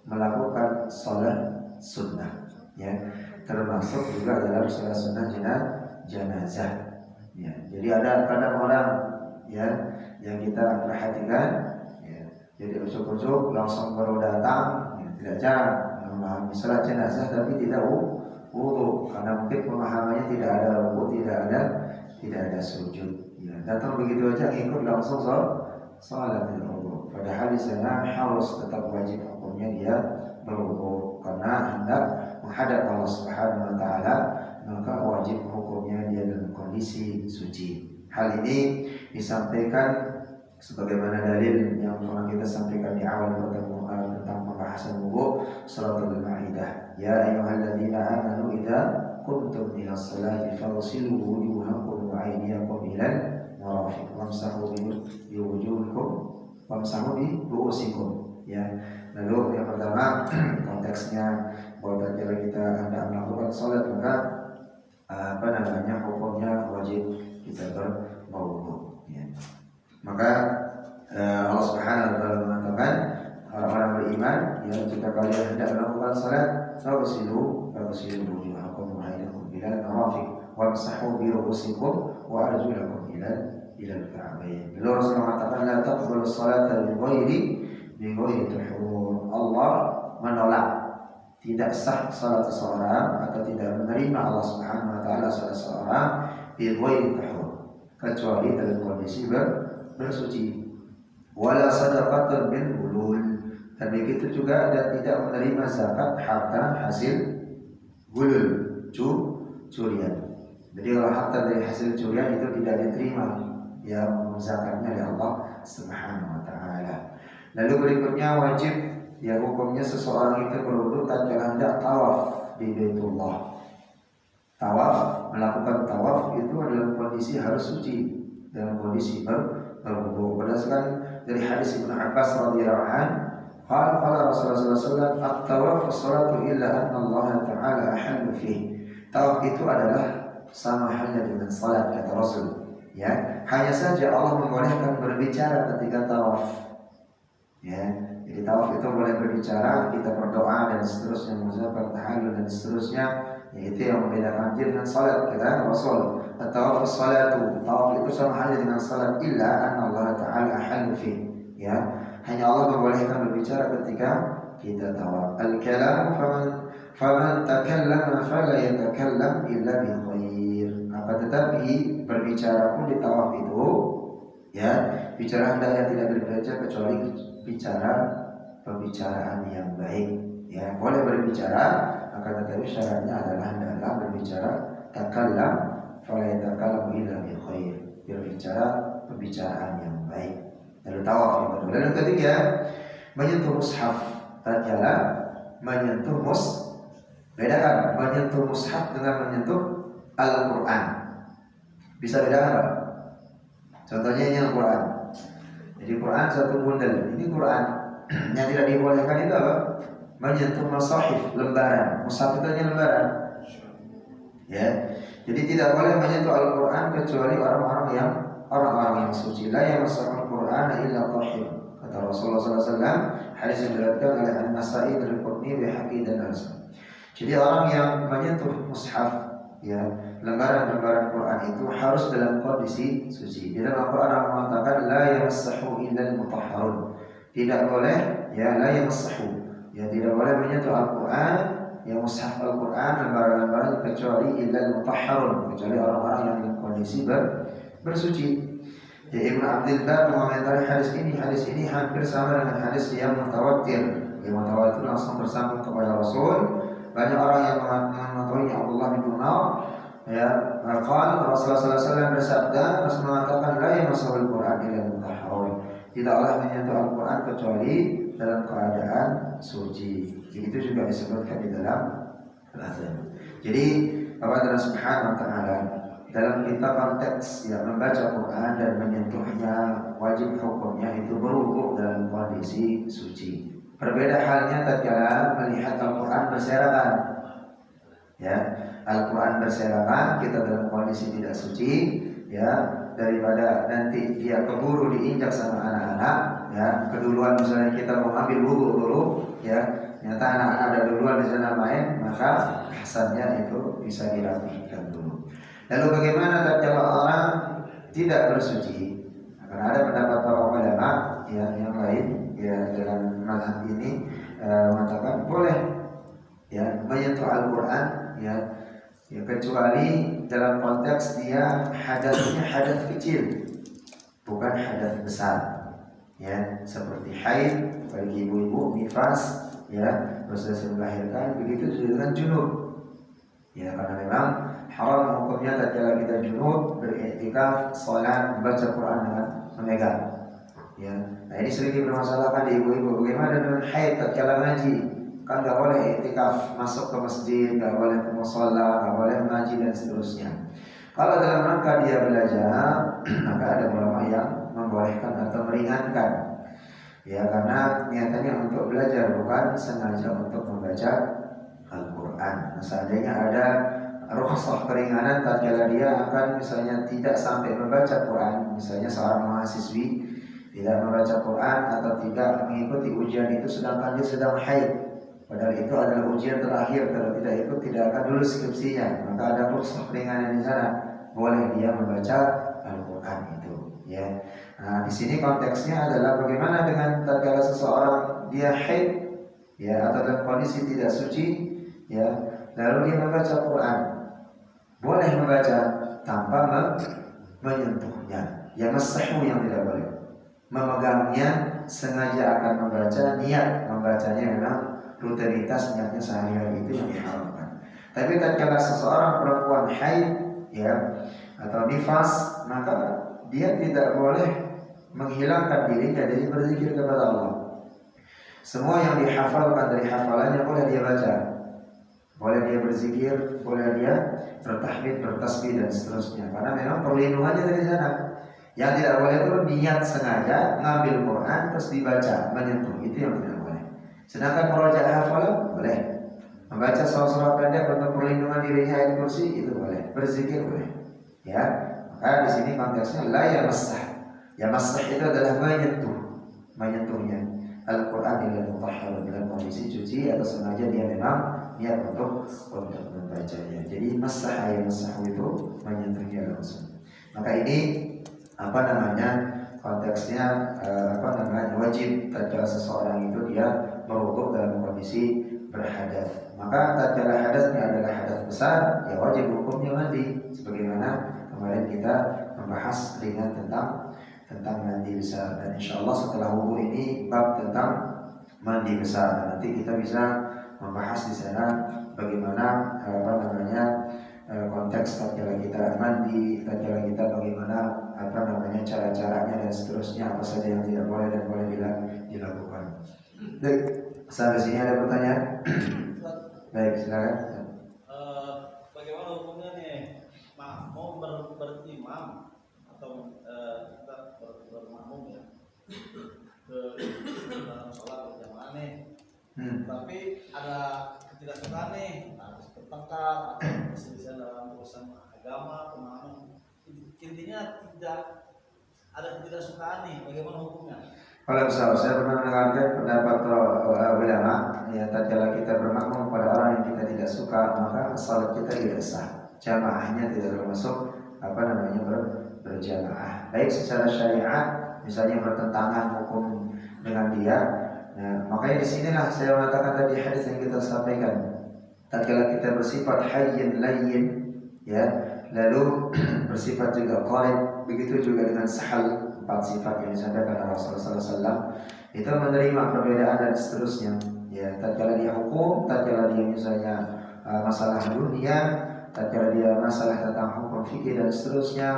[SPEAKER 1] melakukan salat sunnah, ya, termasuk juga dalam salat sunnah jenazah, ya. Jadi ada kadang orang, ya, yang kita perhatikan, ya, jadi ujuk-ujuk langsung baru datang, ya, tidak jarang memahami salat jenazah tapi tidak wudu, karena mungkin pemahamannya tidak ada wudu, tidak ada sujud, ya. Datang begitu aja ikut langsung salatul wudu. Padahal di sana harus tetap wajib hukumnya dia berwudu karena hendak menghadap Allah Subhanahu wa taala, maka wajib hukumnya dia dalam kondisi suci. Hal ini disampaikan sebagaimana dalil yang pernah kita sampaikan di awal pertemuan tentang pembahasan wudu surat Al-Maidah. Ya ayyuhalladzina amanu idza qumtum ila sholati faghsilu wujuhakum wa aydiyakum ilal marafiq wamsahu bi wujuhikum wamsahu bi ru'usikum. Ya. Lalu yang pertama konteksnya bahwa tatkala kita hendak melakukan salat maka hukumnya wajib kita berwudu. Ya. Maka Allah Subhanahu wa taala mengatakan orang-orang beriman yang jika kalian hendak melakukan salat faghsilu wujuhakum wa aydiyakum ilal marafiq wamsahu bi ru'usikum wa arjulakum ilal ka'bayn. Lalu Rasulullah mengatakan la taqbalu salata bi ghairi tuhur. Allah menolak tidak sah salat seseorang atau tidak menerima Allah Subhanahu wa taala salat seseorang bi ghairi tuhur, kecuali dalam kondisi bersuci. Wala sadaqatan min bulul, dan begitu juga dan tidak menerima zakat harta hasil bulul, curian. Jadi kalau harta dari hasil curian itu tidak diterima ya zakatnya oleh Allah Subhanahu wa taala. Lalu berikutnya wajib ya hukumnya seseorang itu berwudu tatkala hendak tawaf di Baitullah. Tawaf, melakukan tawaf itu dalam kondisi harus suci, dalam kondisi berwudu. Berdasarkan dari hadis Ibnu Abbas radhiyallahu anhu, qala Rasulullah sallallahu alaihi wasallam at-tawaf as-salatu illa anna Allah ta'ala ahallu fihi. Tawaf itu adalah sama halnya dengan salat kata Rasul. Ya, hanya saja Allah membolehkan berbicara ketika tawaf. Ya, jadi tawaf itu boleh berbicara, kita berdoa dan seterusnya, mengucapkan tahallul dan seterusnya. Itu yang membedakan dia dengan salat kata Rasul. At-tawaf as-salatu, tawaf itu sama halnya dengan salat illa anna Allah ta'ala ahallu fi. Ya, hanya Allah membolehkan berbicara ketika kita tawaf. Al-kalam faman takallama fala yatakallam illa bi khair. Akan tetapi berbicara pun di tawaf itu ya, bicara hendaknya tidak berbicara kecuali bicara pembicaraan yang baik. Ya, boleh berbicara, akan tetapi syaratnya adalah hendaklah berbicara takallam fala yatakallam illa bi khair. Berbicara pembicaraan yang baik. Lalu tawaf yang kedua. Lalu ketiga, menyentuh mushaf. Tatkala menyentuh bedakan menyentuh mushaf dengan menyentuh Al-Quran. Bisa bedakan Pak? Contohnya ini Al-Quran. Jadi Quran satu bundel. Ini Quran. Yang tidak dibolehkan itu apa? Menyentuh masahif, lembaran. Mushaf itu hanya lembaran. Ya. Jadi tidak boleh menyentuh Al-Quran kecuali orang-orang yang suci. La yamassul Quran illa tahir. Kata Rasulullah SAW, hadis yang diriwayatkan oleh An-Nasa'i dari Qutni, Baihaqi dan Al-Hasan. Jadi orang yang menyentuh mushaf, ya, lembaran-lembaran Quran itu harus dalam kondisi suci. Di dalam Al-Quran Allah mengatakan la yamassahu illa al-mutahharun. Tidak boleh ya la yamassahu. Ya tidak boleh menyentuh Al-Quran, ya mushaf Al-Quran, lembaran-lembaran kecuali illa al-mutahharun, kecuali orang-orang yang dalam kondisi bersuci. Ya, Ibnu Abdul Bar mengomentari hadis ini hampir sama dengan hadis yang mutawatir. Yang mutawatir langsung bersambung kepada Rasul. Banyak orang yang mengetahui Abdullah bin Umar, ya, maka Rasulullah SAW bersabda, Rasul mengatakan la yamassul Quran illa mutahharun. Tidaklah menyentuh Al-Quran kecuali dalam keadaan suci. Begitu juga disebutkan di dalam Al-Azan. Jadi Allah Subhanahu wa taala dalam kita konteks ya membaca Quran dan menyentuhnya wajib hukumnya itu berwudu dalam kondisi suci. Berbeda halnya tatkala melihat Al-Quran berserakan. Ya, Al-Quran berserakan, kita dalam kondisi tidak suci, ya, daripada nanti dia keburu diinjak sama anak-anak, ya, keduluan misalnya kita mau ambil wudu dulu, ya, ternyata anak-anak ada duluan di sana main, maka hasannya itu bisa dirapikan dulu. Lalu bagaimana tatkala orang tidak bersuci? Karena ada pendapat para ulama yang lain ya dalam mazhab ini mengatakan boleh ya menyentuh Al-Quran ya kecuali dalam konteks dia hadatnya hadat kecil bukan hadat besar ya, seperti haid bagi ibu-ibu, nifas, ya, proses melahirkan, begitu juga dengan junub. Ya, karena memang haram hukumnya tatkala kita junub beriktikaf, salat, membaca Quran dengan memegang. Ya, nah ini sering dipermasalahkan di ibu-ibu. Bagaimana dengan haid tatkala ngaji? Kan nggak boleh iktikaf, masuk ke masjid, nggak boleh ke musholla, nggak boleh mengaji dan seterusnya. Kalau dalam rangka dia belajar, maka ada ulama yang membolehkan atau meringankan. Ya, karena niatannya untuk belajar, bukan sengaja untuk membaca Al-Quran. Nah, seandainya ada rukhsah keringanan tatkala dia akan misalnya tidak sampai membaca Quran, misalnya seorang mahasiswi tidak membaca Quran atau tidak mengikuti ujian itu sedangkan dia sedang haid, padahal itu adalah ujian terakhir, kalau tidak ikut tidak akan lulus skripsinya, maka ada rukhsah keringanan di sana, boleh dia membaca Al-Quran itu, ya. Nah, di sini konteksnya adalah bagaimana dengan tatkala seseorang dia haid, ya, atau dalam kondisi tidak suci, ya, lalu dia membaca Quran, boleh membaca tanpa menyentuhnya, ya, masahu yang tidak boleh, memegangnya, sengaja akan membaca, niat membacanya memang rutinitas niatnya sehari-hari itu yang diharamkan. Tapi tatkala seseorang perempuan haid, ya, atau nifas, maka dia tidak boleh menghilangkan dirinya dari berzikir kepada Allah. Semua yang dihafalkan dari hafalannya boleh dia baca, boleh dia berzikir, boleh dia bertahmid, bertasbih dan seterusnya. Karena memang perlindungannya dari sana. Yang tidak boleh itu niat sengaja ngambil Quran terus dibaca, menyentuh, itu yang tidak boleh. Sedangkan murojaah hafalan boleh, membaca surah-surah pendek untuk perlindungan diri ayat kursi itu boleh, berzikir boleh. Ya, maka di sini konteksnya la yamassah. Yamassah itu adalah menyentuhnya. Al-Quran adalah mutahhar, dalam kondisi cuci atau sengaja dia memang niat untuk membacanya. Jadi massah itu menyentuhnya langsung. Maka ini konteksnya wajib tatkala seseorang itu dia berwudu dalam kondisi berhadas. Maka tatkala hadasnya adalah hadas besar, ya wajib hukumnya mandi. Sebagaimana kemarin kita membahas ringan tentang mandi besar, dan insya Allah setelah wudu ini bab tentang mandi besar. Nanti kita bisa membahas di sana bagaimana konteks tatkala kita mandi, tatkala kita bagaimana cara-caranya dan seterusnya, apa saja yang tidak boleh dan boleh dilakukan. Baik, sampai sini ada pertanyaan? Baik, silakan.
[SPEAKER 3] Bagaimana hukumnya nih, mau berimam atau kita bermakmum ya ke dalam sholat berjamaah nih, tapi ada ketidaksukaan nih, harus bertengkar atau perselisihan dalam urusan agama, pemahaman, intinya tidak ada ketidaksukaan nih, bagaimana hukumnya?
[SPEAKER 1] Kalau saya pernah mendengarkan pendapat ulama, ya, tatkala kita bermakmum pada orang yang kita tidak suka, maka salat kita tidak sah, jamaahnya tidak termasuk berjamaah. Baik secara syariat, misalnya bertentangan hukum dengan dia. Nah, makanya disinilah saya mengatakan tadi hadis yang kita sampaikan. Tatkala kita bersifat hayyin layyin, ya, lalu bersifat juga qalib, begitu juga dengan sahal, 4 sifat yang disampaikan oleh Rasulullah SAW, itu menerima perbedaan dan seterusnya. Ya, tatkala dia hukum, tatkala dia misalnya masalah dunia, tatkala dia masalah tentang hukum fikih dan seterusnya,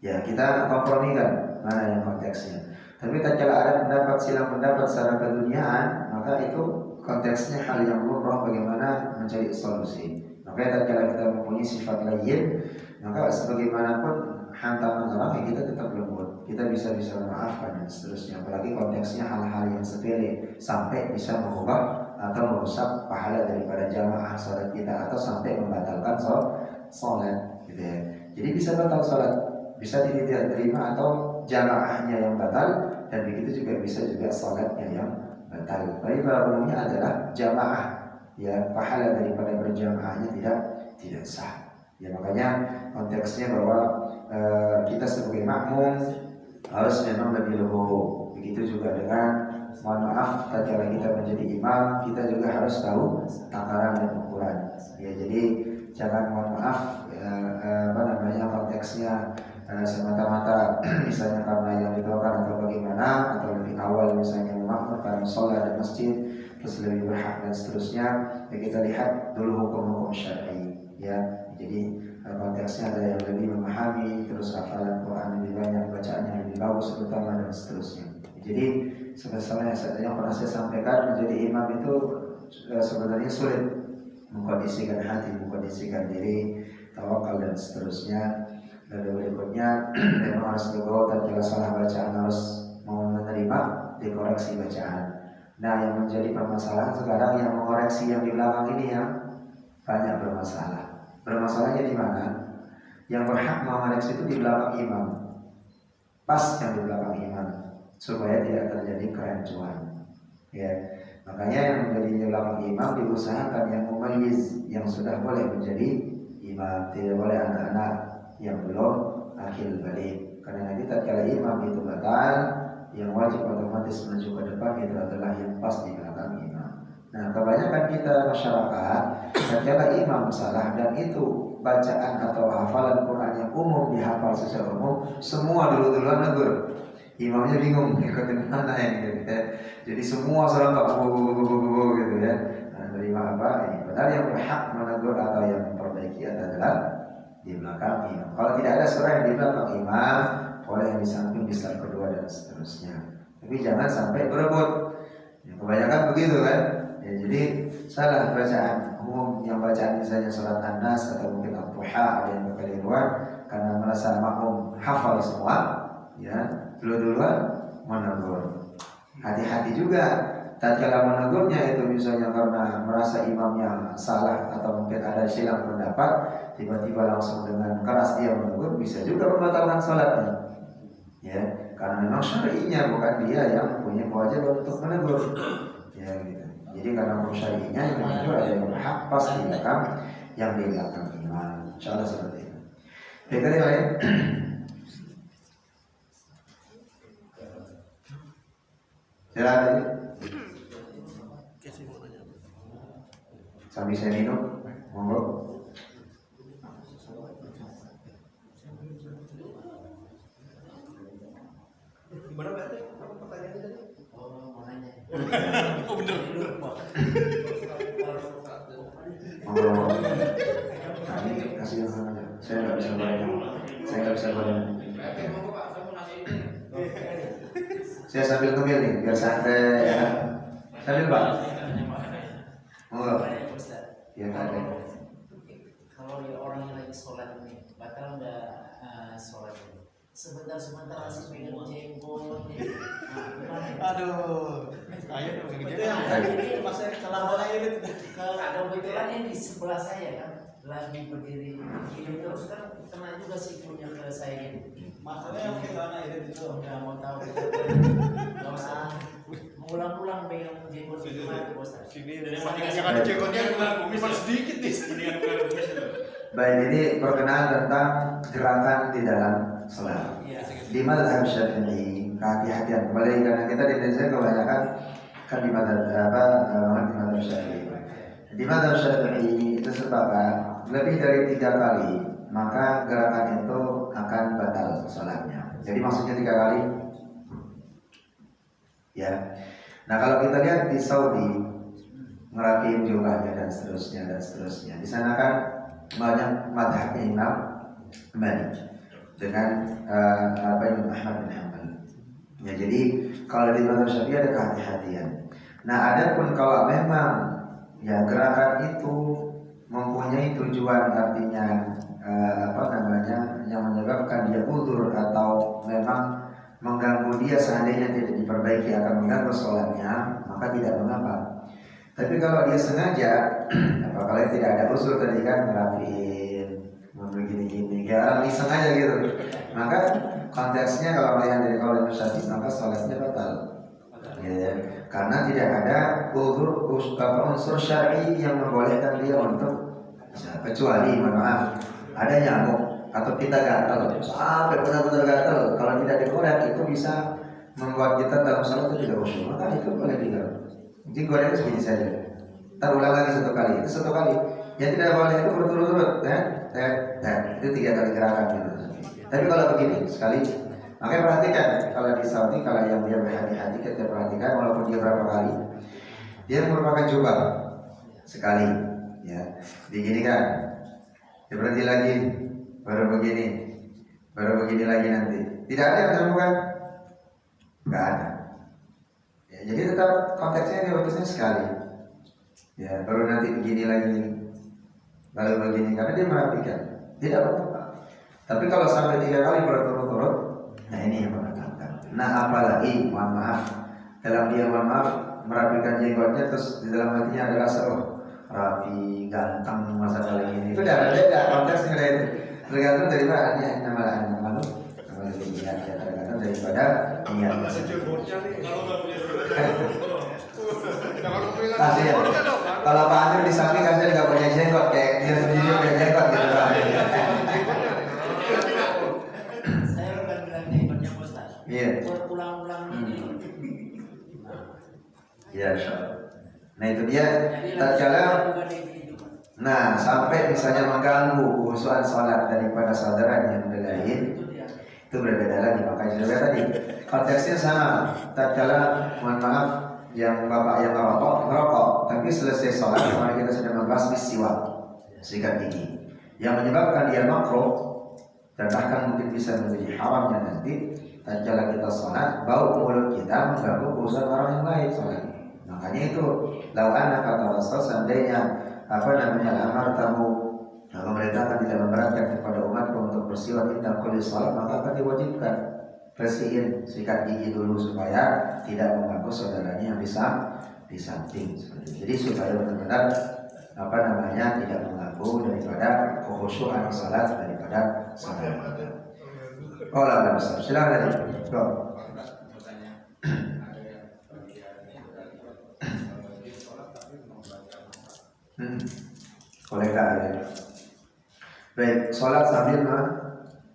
[SPEAKER 1] ya kita kompromikan mana yang konteksnya. Tapi tatkala ada pendapat silang pendapat secara keduniaan, maka itu konteksnya hal yang lumrah bagaimana mencari solusi. Maka tatkala kita mempunyai sifat layyin, maka sebagaimanapun hantaman orang, ya kita tetap lembut, kita bisa memaafkan dan seterusnya. Apalagi konteksnya hal-hal yang sepele sampai bisa mengubah atau merusak pahala daripada jamaah salat kita, atau sampai membatalkan salat, gitu ya. Jadi bisa batal salat, bisa tidak terima, atau jamaahnya yang batal, dan begitu juga bisa juga salatnya yang batal. Tapi problemnya adalah jamaah, ya, pahala daripada berjamaahnya tidak sah. Ya, makanya konteksnya bahwa kita sebagai makmum harus memang lebih legowo. Begitu juga dengan, mohon maaf, tatkala kita menjadi imam, kita juga harus tahu takaran dan ukuran. Ya, jadi jangan, mohon maaf, konteksnya semata-mata misalnya karena yang didoakan atau bagaimana, atau lebih awal misalnya makmum karena sholat dan masjid terus lebih berhak dan seterusnya, ya kita lihat dulu hukum-hukum syar'i ya. Jadi konteksnya ada yang lebih memahami, terus hafalan Quran lebih banyak, bacaannya lebih bagus terutama dan seterusnya. Jadi sebenarnya yang pernah saya sampaikan, menjadi imam itu sebenarnya sulit, mengkondisikan hati, mengkondisikan diri, tawakal dan seterusnya. Lalu berikutnya memang harus bergaul, tatkala salah bacaan harus mau menerima dikoreksi bacaan. Nah, yang menjadi permasalahan sekarang yang mengoreksi yang di belakang ini yang banyak bermasalah. Bermasalahnya di mana? Yang berhak mengoreksi itu di belakang imam, pas yang di belakang imam, supaya tidak terjadi kerancuan. Ya, makanya yang menjadi di belakang imam diusahakan yang mumayyiz, yang sudah boleh menjadi imam, tidak boleh anak-anak yang belum akhil balik. Karena nanti tatkala imam itu batal, yang wajib otomatis maju ke depan itu adalah yang pas di belakang imam. Nah, kebanyakan kita masyarakat tatkala imam salah dan itu bacaan atau hafalan Quran yang umum dihafal secara umum, semua duluan negur. Imamnya bingung ikutin mana yang gitu ya. Jadi semua serentak gitu ya. Nah, terima apa ini? Padahal yang berhak menegur atau yang memperbaiki adalah di belakang imam. Kalau tidak ada surah yang di belakang imam, boleh yang di samping, di slide kedua dan seterusnya. Tapi jangan sampai berebut. Ya, kebanyakan begitu kan. Ya, jadi salah bacaan umum, yang bacaan misalnya surat An-Nas atau mungkin Al-Duha, ada yang kekeliruan karena merasa makmum hafal semua, ya duluan menegur. Hati-hati juga tatkala menegurnya itu misalnya karena merasa imamnya salah atau mungkin ada silang pendapat, tiba-tiba langsung dengan keras dia menegur, bisa juga membatalkan salatnya. Ya, karena memang syar'inya bukan dia yang punya kewajiban untuk menegur. Ya gitu. Jadi karena hukum syar'inya yang menegur ada yang berhak pas di belakang yang di belakang imam. Insyaallah seperti itu. Baik, yang lain. Silakan. Sambil saya minum, monggo.
[SPEAKER 3] Gimana berarti? Apa pertanyaannya tadi?
[SPEAKER 2] Oh, mau nanya.
[SPEAKER 3] Oh bener.
[SPEAKER 1] Monggo. Kami kasih yang mana? Saya nggak bisa bayar. Saya nggak bisa bayar. Saya sambil ngemil nih, biar santai ya. Sambil Pak. Monggo. Ya ada.
[SPEAKER 4] Kalau orang yang lagi sholat ini, batal nggak sholatnya? Sebentar-sebentar masih pengen jenggot.
[SPEAKER 3] Aduh. Ayo dong gitu.
[SPEAKER 4] Ini
[SPEAKER 3] Masa kelama ini.
[SPEAKER 4] kalau kebetulan ini di sebelah saya kan, lagi berdiri gini terus kan kena juga sikunya ke saya ini.
[SPEAKER 3] Maksudnya yang kita anak itu
[SPEAKER 4] Nggak mau tahu. Nggak usah. Mengulang-ulang pengen jenggot itu gimana, Bos?
[SPEAKER 3] Dari jangan jenggotnya bukan kumis sedikit nih. Mendingan bukan kumis itu.
[SPEAKER 1] Baik, ini perkenaan tentang gerakan di dalam sholat.
[SPEAKER 4] Iya.
[SPEAKER 1] Di mazhab Syafi'i, kehati-hatian. Kembali karena kita di Indonesia kebanyakan kan di mazhab Syafi'i. Di mazhab Syafi'i itu sepakat lebih dari 3 kali maka gerakan itu akan batal sholatnya. Jadi maksudnya 3 kali. Ya. Nah kalau kita lihat di Saudi ngerapiin jumlahnya dan seterusnya. Di sana kan banyak madhabnya Imam Malik dengan Imam Ahmad bin Hanbal. Ya jadi kalau di mazhab Syafi'i ada kehati-hatian. Nah adapun kalau memang ya gerakan itu mempunyai tujuan, artinya yang menyebabkan dia udzur atau memang mengganggu dia, seandainya tidak diperbaiki akan mengganggu sholatnya, maka tidak mengapa. Tapi kalau dia sengaja, kalau tidak ada usul tadi kan ngerapiin, begini-gini, ya sengaja gitu, maka konteksnya kalau melihat dari kaul Syafi'i maka sholatnya batal. Ya, karena tidak ada unsur syar'i yang membolehkan dia untuk, kecuali mohon maaf ada nyamuk atau kita gatal sampai benar-benar gatal, kalau tidak dikorek itu bisa membuat kita dalam salat itu tidak khusyuk, maka itu boleh dilakukan. Jadi goreknya segini saja, terulang lagi 1 kali, itu 1 kali. Yang tidak boleh itu berturut-turut, itu 3 kali gerakan gitu. Tapi kalau begini sekali, makanya perhatikan kalau di Saudi, kalau yang dia berhati-hati kita perhatikan walaupun dia berapa kali, dia merupakan jubah sekali, ya, begini kan, dia berhenti lagi, baru begini lagi nanti, tidak ada yang temukan, nggak ada. Ya, jadi tetap konteksnya dia waktunya sekali, ya, baru nanti begini lagi, lalu begini, karena dia merapikan, tidak apa-apa. Tapi kalau sampai 3 kali berturut-turut, nah ini yang membatalkan. Nah apalagi, mohon maaf, dalam dia mohon maaf merapikan jenggotnya, terus di dalam hatinya adalah rapi, ganteng masa kali ini. Itu udah beda konteksnya dari itu. Tergantung dari mana nama lebih lihat, ya, tergantung daripada niatnya. Kasih ya. Kalau Pak Amir di samping kasih nggak punya jenggot, kayak dia sendiri punya jenggot gitu Pak.
[SPEAKER 4] Saya bukan bilang jenggotnya Ustaz.
[SPEAKER 1] Iya.
[SPEAKER 4] Berulang-ulang ini.
[SPEAKER 1] Ya, nah itu dia tatkala. Nah sampai misalnya mengganggu khusyuan sholat daripada saudaranya yang lain, itu berbeda lagi. Makanya juga tadi konteksnya sama. Tatkala mohon maaf yang bapak yang merokok, tapi selesai sholat kemarin kita sudah membahas siwak, sikat gigi, yang menyebabkan dia makruh dan bahkan mungkin bisa menjadi haramnya nanti. Tatkala kita sholat, bau mulut kita mengganggu khusyuan orang yang lain sholat. Makanya itu lawan kata Rasul, seandainya amar tamu pemerintah tidak memberatkan kepada umatku untuk bersiwak indah kulli salat, maka akan diwajibkan bersihin sikat gigi dulu supaya tidak mengganggu saudaranya yang bisa di samping. Jadi supaya benar-benar tidak mengganggu daripada kekhusyuan salat daripada salat. Oh lah besar. Silakan tadi. Kolega ya. Baik, sholat sambil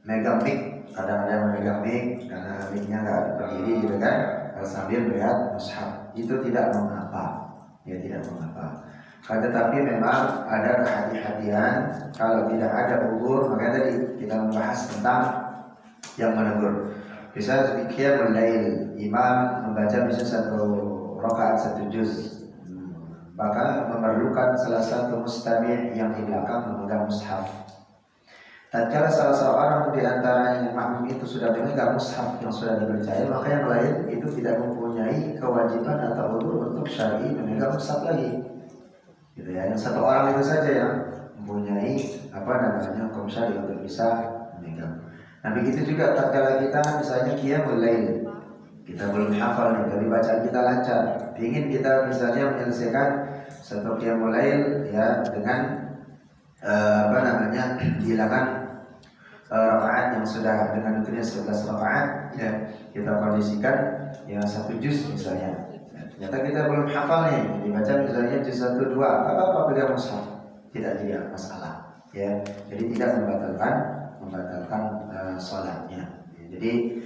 [SPEAKER 1] megang mic. Kadang ada yang memegang mic karena micnya nggak berdiri gitu kan. Kalau sambil melihat mushaf, itu tidak mengapa, ya tidak mengapa. Tetapi memang ada kehati-hatian. Kalau tidak ada udzur, maka tadi kita membahas tentang yang menegur. Bisa qiyamul lail, imam membaca bisa 1 rakaat 1 juz. Maka memerlukan salah satu mustami' yang di belakang memegang mushaf. Tatkala salah seorang di antara yang makmum itu sudah memegang mushaf yang sudah dipercaya, maka yang lain itu tidak mempunyai kewajiban atau udzur untuk syar'i memegang mushaf lagi. Gitu ya. Yang 1 orang itu saja yang mempunyai hukum syar'i untuk bisa memegang. Nah begitu juga tatkala kita misalnya qiyamul lail, kita belum hafal nih, dari bacaan kita lancar, ingin kita misalnya menyelesaikan 1 qiyamul lail ya dengan bilangan rakaat yang sudah dengan nuturnya 11 rakaat, ya kita kondisikan ya 1 juz misalnya. Ya, ternyata kita belum hafal nih, dibaca misalnya juz 1, 2, apa pegang mushaf, tidak jadi masalah, ya. Jadi tidak membatalkan sholatnya. Jadi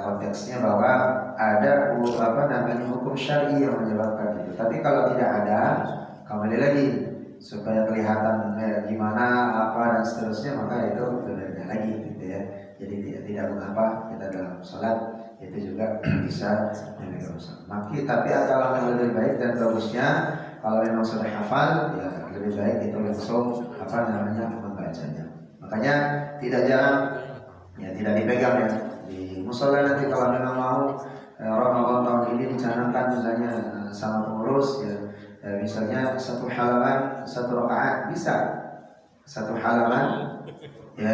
[SPEAKER 1] konteksnya bahwa ada hukum syar'i yang menyebabkan itu. Tapi kalau tidak ada, kembali lagi supaya kelihatan gimana apa dan seterusnya, maka itu berbeda lagi gitu ya. Jadi tidak mengapa kita dalam sholat itu juga bisa memegang mushaf. Tapi alangkah yang lebih baik dan bagusnya kalau memang sudah hafal, ya lebih baik itu langsung membacanya. Makanya tidak jarang ya tidak dipegang ya di musola. Nanti kalau memang mau Ramadan tahun ini dicanangkan misalnya sama pengurus ya, misalnya 1 halaman 1 rakaat bisa 1 halaman ya,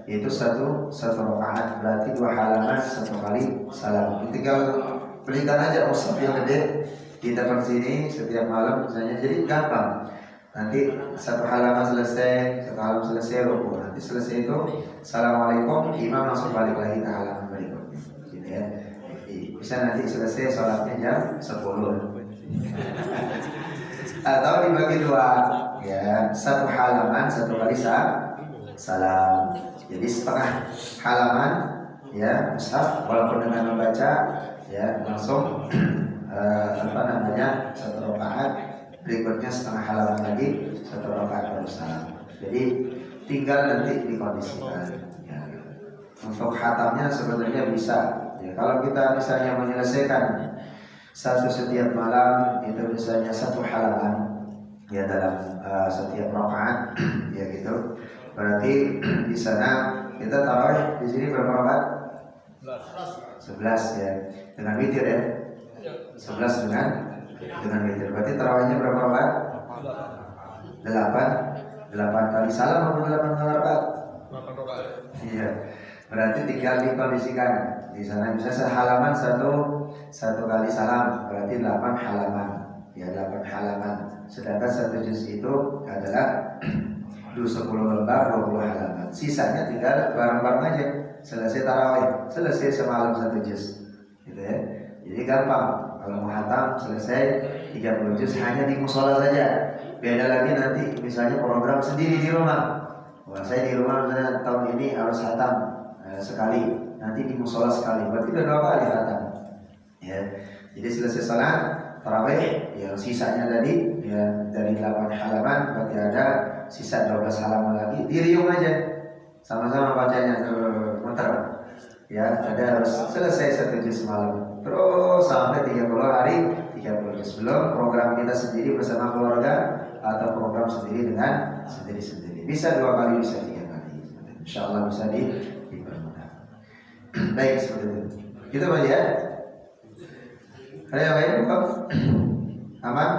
[SPEAKER 1] itu satu rakaat berarti 2 halaman 1 kali salam. Tinggal belikan aja mushaf yang gede kita di sini setiap malam misalnya, jadi gampang. Nanti 1 halaman selesai, 1 halaman selesai rukuk. Nanti selesai itu assalamualaikum, imam langsung balik lagi ke halaman berikutnya. Gitu ya. Bisa nanti selesai sholatnya jam 10. Atau dibagi 2, ya 1 halaman 1 kali salam. Jadi setengah halaman ya mushaf walaupun dengan membaca ya langsung 1 rakaat. Berikutnya setengah halaman lagi 1 rakaat baru salam. Jadi tinggal nanti dikondisikan. Ya. Untuk khatamnya sebenarnya bisa. Ya, kalau kita misalnya menyelesaikan satu setiap malam itu misalnya satu halaman ya dalam setiap rakaat ya gitu. Berarti di sana kita tarawih di sini berapa rakaat? 11 ya. Dengan witir ya. 11 dengan witir. Berarti tarawihnya berapa rakaat? 8 kali salam atau 8 kali rakaat?
[SPEAKER 3] 8 rakaat.
[SPEAKER 1] Iya. Berarti tinggal dikondisikan. Di sana bisa sehalaman satu kali salam, berarti 8 halaman. Ya 8 halaman. Sedangkan satu juz itu adalah 10 lembar 20 halaman. Sisanya tinggal bareng-bareng aja. Selesai tarawih, selesai semalam satu juz. Gitu ya. Jadi gampang. Kalau mau hatam selesai 30 juz hanya di musola saja. Beda lagi nanti misalnya program sendiri di rumah. Wah, saya di rumah misalnya tahun ini harus hatam sekali, nanti di musola sekali, berarti udah 2 kali hatam. Ya, jadi selesai salat tarawih, yang sisanya tadi ya dari 8 halaman, berarti ada sisa 12 halaman lagi. Diriung aja, sama-sama bacanya muter. Ya, ada harus selesai satu juz malam, terus sampai 30 hari 30 juz. Belum program kita sendiri bersama keluarga atau program sendiri dengan sendiri-sendiri. Bisa 2 kali, bisa 3 kali. Insya Allah bisa dipermudah. Baik, seperti itu. Kita baca ya. Ada yang lain bukan? Aman?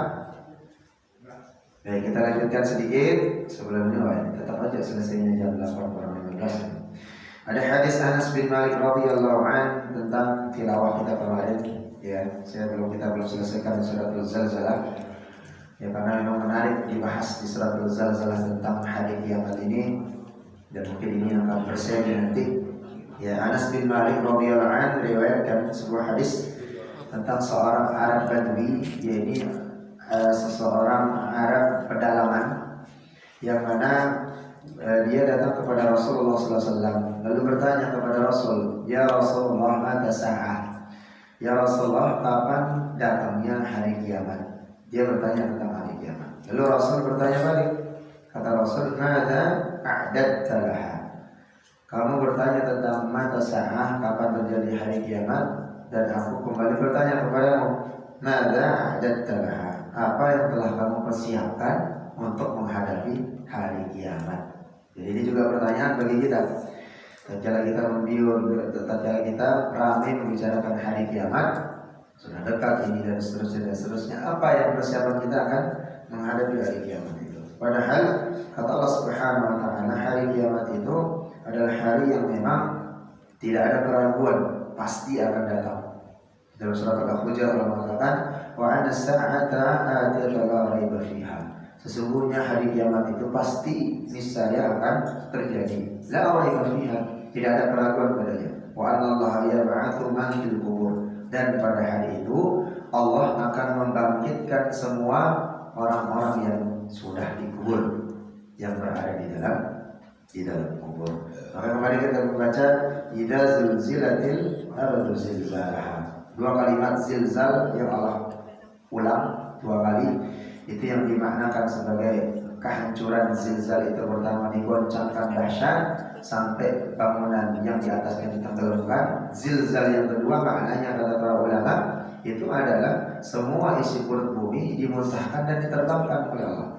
[SPEAKER 1] Baik, kita lanjutkan sedikit sebelumnya. Tetap aja selesainya jam 8:15. Ada hadis Anas bin Malik radhiyallahu an tentang tilawah kita kemarin. Ya, kita belum selesaikan suratul Zalzalah. Ya, karena memang menarik dibahas di suratul Zalzalah tentang hari kiamat ini, dan mungkin ini akan bersemi nanti. Ya, Anas bin Malik radhiyallahu an meriwayatkan sebuah hadis tentang seorang Arab Badui, yaitu seseorang Arab pedalaman yang mana dia datang kepada Rasulullah SAW, lalu bertanya kepada Rasul, ya Rasulullah, mata sa'ah? Ya Rasulullah, kapan datangnya hari kiamat? Dia bertanya tentang hari kiamat. Lalu Rasul bertanya balik. Kata Rasul, mada a'dadta laha? Kamu bertanya tentang mata sa'ah, kapan terjadi hari kiamat, dan aku kembali bertanya kepadamu, mada a'dadta laha? Apa yang telah kamu persiapkan untuk menghadapi hari kiamat? Jadi ini juga pertanyaan bagi kita. Tatkala kita membiur, tatkala kita ramai membicarakan hari kiamat, sudah dekat ini dan seterusnya, apa yang persiapan kita akan menghadapi hari kiamat itu? Padahal kata Allah Subhanahu wa taala, hari kiamat itu adalah hari yang memang tidak ada keraguan, pasti akan datang. Dalam surat Al-Hujurat Allah mengatakan, wa anna as-sa'ata atiyatun la raiba fiha. Sesungguhnya hari kiamat itu pasti niscaya akan terjadi. La raiba fiha, tidak ada keraguan padanya. Wa anna Allah yab'atsu man fil qubur. Dan pada hari itu Allah akan membangkitkan semua orang-orang yang sudah dikubur, yang berada di dalam kubur. Maka kemarin kita membaca idza zulzilatil ardu zilzalaha. 2 kalimat zilzal yang Allah ulang 2 kali, itu yang dimaknakan sebagai kehancuran. Zilzal itu pertama digoncangkan dahsyat sampai bangunan yang di atasnya ditenggelamkan. Zilzal yang kedua maknanya kata para ulama itu adalah semua isi perut bumi dimuntahkan dan diterbangkan oleh Allah.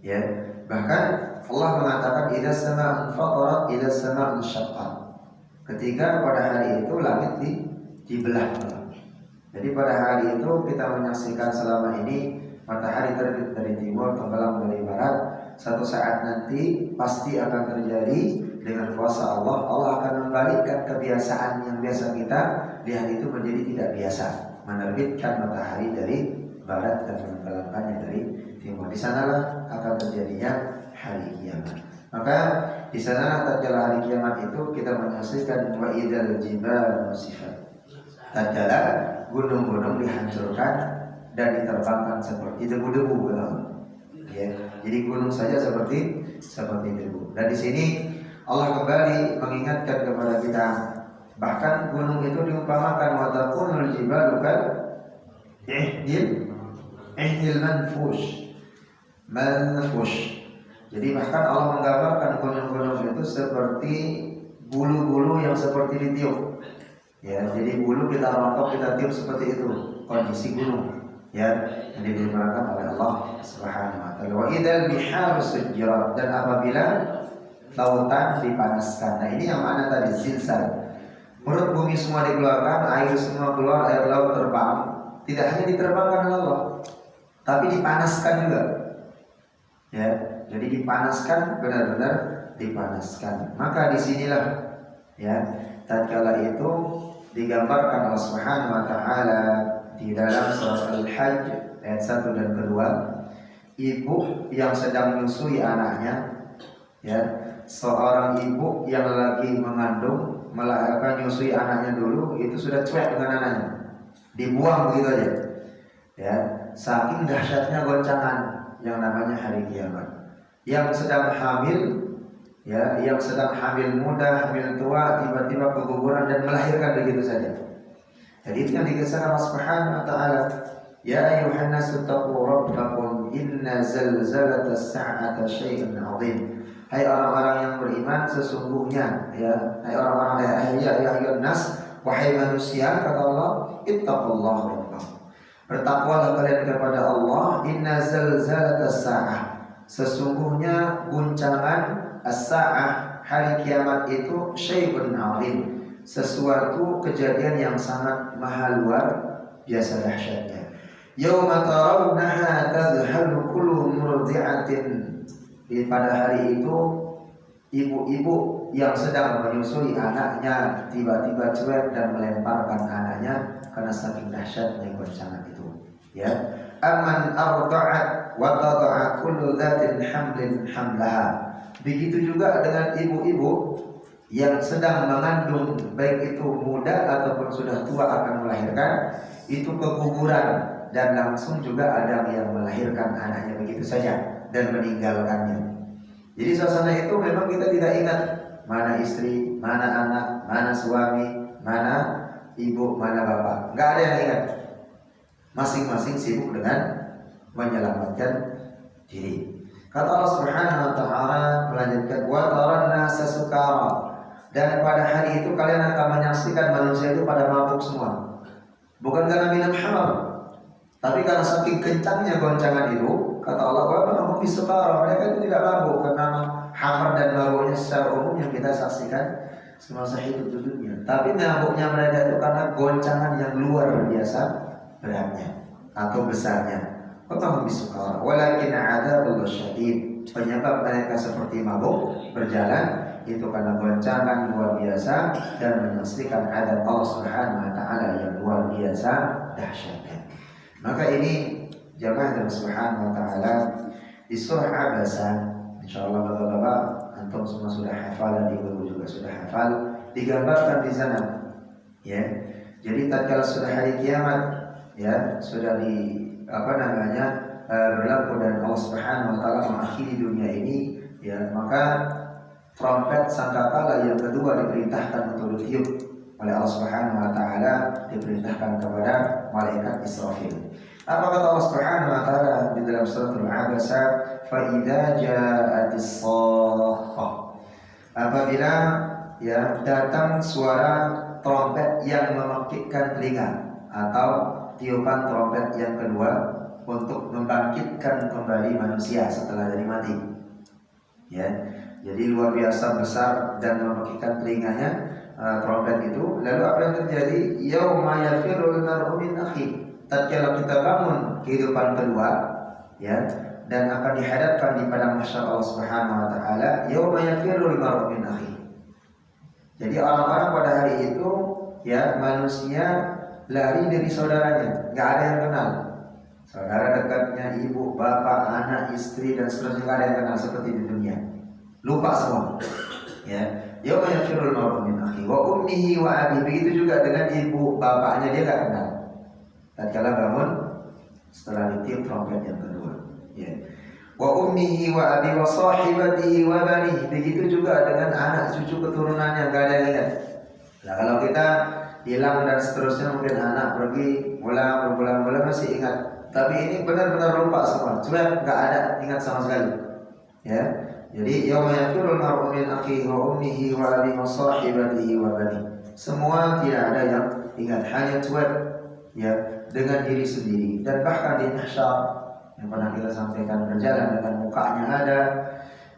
[SPEAKER 1] Ya, bahkan Allah mengatakan idza sama'un fatarat, idza sama'un syaqqat. Ketika pada hari itu langit dibelah. Jadi pada hari itu kita menyaksikan selama ini matahari terbit dari timur, tenggelam dari barat. Satu saat nanti pasti akan terjadi dengan kuasa Allah. Allah akan membalikkan kebiasaan yang biasa kita lihat itu menjadi tidak biasa, menerbitkan matahari dari barat dan menenggelamkannya dari timur. Di sanalah akan terjadinya hari kiamat. Maka di sanalah tatkala hari kiamat itu kita menyaksikan wa idzal jibal nusifat. Tatkala gunung-gunung dihancurkan dan diterbangkan seperti debu-debu, ya. Jadi gunung saja seperti debu. Dan di sini Allah kembali mengingatkan kepada kita, bahkan gunung itu diumpamakan wa takunul jibalu kal ihdil manfush. Jadi bahkan Allah menggambarkan gunung-gunung itu seperti bulu-bulu yang seperti ditiup. Ya, jadi bulu kita rontok, kita tiup seperti itu kondisi gunung. Ya, yang diberitakan oleh Allah Subhanahu wa taala. Wa idzal biharu sujirat, dan apabila lautan dipanaskan. Nah, ini yang mana tadi zilzal. Perut bumi semua dikeluarkan, air semua keluar, air laut terbang. Tidak hanya diterbangkan oleh Allah, tapi dipanaskan juga. Ya, jadi dipanaskan, benar-benar dipanaskan. Maka disinilah ya, tatkala itu digambarkan Allah Subhanahu wa taala di dalam surah Al-Hajj ayat 1 dan 2, ibu yang sedang menyusui anaknya, ya, seorang ibu yang lagi mengandung melahirkan menyusui anaknya dulu, itu sudah cuek dengan anaknya, dibuang begitu aja. Ya, saking dahsyatnya goncangan yang namanya hari kiamat. Yang sedang hamil, ya, yang sedang hamil muda, hamil tua, tiba-tiba keguguran dan melahirkan begitu saja. Jadi itu yang dikisahkan Allah Subhanahu wa taala, ya ayyuhan nasu taqu rabbakum inna zalzalatas sa'ati syai'un 'adzim. Hai orang-orang yang beriman, sesungguhnya, ya, hai orang-orang, ya ayyuhan nas, wahai manusia, kata Allah, ittaqullaha rabbakum. Bertakwalah kalian kepada Allah, inna zalzalatas sa'ah. Sesungguhnya guncangan as-sa'ah, hari kiamat itu syai'un 'adzim, sesuatu kejadian yang sangat maha luar biasa dahsyatnya. Yauma tarawnaha tadhhalu kullu murdi'atin. Pada hari itu ibu-ibu yang sedang menyusui anaknya tiba-tiba cuek dan melemparkan anaknya karena saking dahsyatnya goncangan itu. Ya, aman arda'at wa tada'a kullu dzatin hamlin hamlaha. Begitu juga dengan ibu-ibu yang sedang mengandung, baik itu muda ataupun sudah tua akan melahirkan, itu keguguran dan langsung juga ada yang melahirkan anaknya begitu saja dan meninggalkannya. Jadi suasana itu memang kita tidak ingat mana istri, mana anak, mana suami, mana ibu, mana bapak. Nggak ada yang ingat. Masing-masing sibuk dengan menyelamatkan diri. Kata Allah Subhanahu wa taala melanjutkan, wa taran nasa sukara. Dan pada hari itu kalian akan menyaksikan manusia itu pada mabuk semua. Bukan karena minum haram, tapi karena saking kencangnya goncangan itu, kata Allah, wa mahum bisukara, mereka itu tidak mabuk karena hamar dan mabuknya secara umum yang kita saksikan semasa hidup di dunia. Tapi mabuknya mereka itu karena goncangan yang luar biasa beratnya atau besarnya. Wa mahum bisukara, walakin adzabul syadid. Penyebab mereka seperti mabuk berjalan itu karena goncangan luar biasa dan menyaksikan adab Allah Subhanahu wa taala yang luar biasa dahsyatnya. Maka ini jamaah dan Subhanahu wa taala di surah Abasa, insyaallah bapak-bapak antum semua sudah hafal dan ibu juga sudah hafal, digambarkan di sana. Ya. Jadi tatkala sudah hari kiamat, ya, sudah berlaku dan Allah Subhanahu wa taala mengakhiri dunia ini, ya, maka trompet sangkakala yang kedua diperintahkan untuk ditiup oleh Allah Subhanahu wa taala, diperintahkan kepada malaikat Israfil. Apa kata Allah Subhanahu wa taala di dalam surah Al-Abasa, fa idza ja'atis shaqqah. Apabila, ya, datang suara trompet yang memekikkan telinga atau tiupan trompet yang kedua untuk membangkitkan kembali manusia setelah dari mati. Ya. Jadi luar biasa besar dan memekikkan telinganya trompet itu. Lalu apa yang terjadi? Yauma yafirrul mar'u min akhi. Tatkala kita bangun kehidupan kedua, ya, dan akan dihadapkan di padang mahsyar Allah Subhanahu wa taala, yauma yafirrul mar'u min akhi. Jadi orang-orang pada hari itu, ya, manusia lari dari saudaranya, enggak ada yang kenal. Saudara dekatnya, ibu, bapak, anak, istri dan seterusnya, enggak ada yang kenal seperti di dunia. Lupa semua. Ya, yauma yafirrul mar'u min akhi wa ummihi wa abi. Begitu juga dengan ibu, bapaknya dia enggak kenal. Tatkala bangun setelah ditiup trompet yang kedua, ya. Wa ummihi wa abi wa sahibatihi wa banihi. Begitu juga dengan anak cucu keturunannya, enggak ada yang ingat. Nah, kalau kita hilang dan seterusnya, mungkin anak pergi pulang berbulan-bulan masih ingat. Tapi ini benar-benar lupa semua. Cuma enggak ada ingat sama sekali. Ya. Jadi yauma yafirul mar'u min akhihi wa ummihi wa abihi wa sahibatihi wa banihi. Semua tidak ada yang ingat, hanya cuek ya dengan diri sendiri. Dan bahkan di mahsyar yang pernah kita sampaikan, berjalan dengan mukanya ada,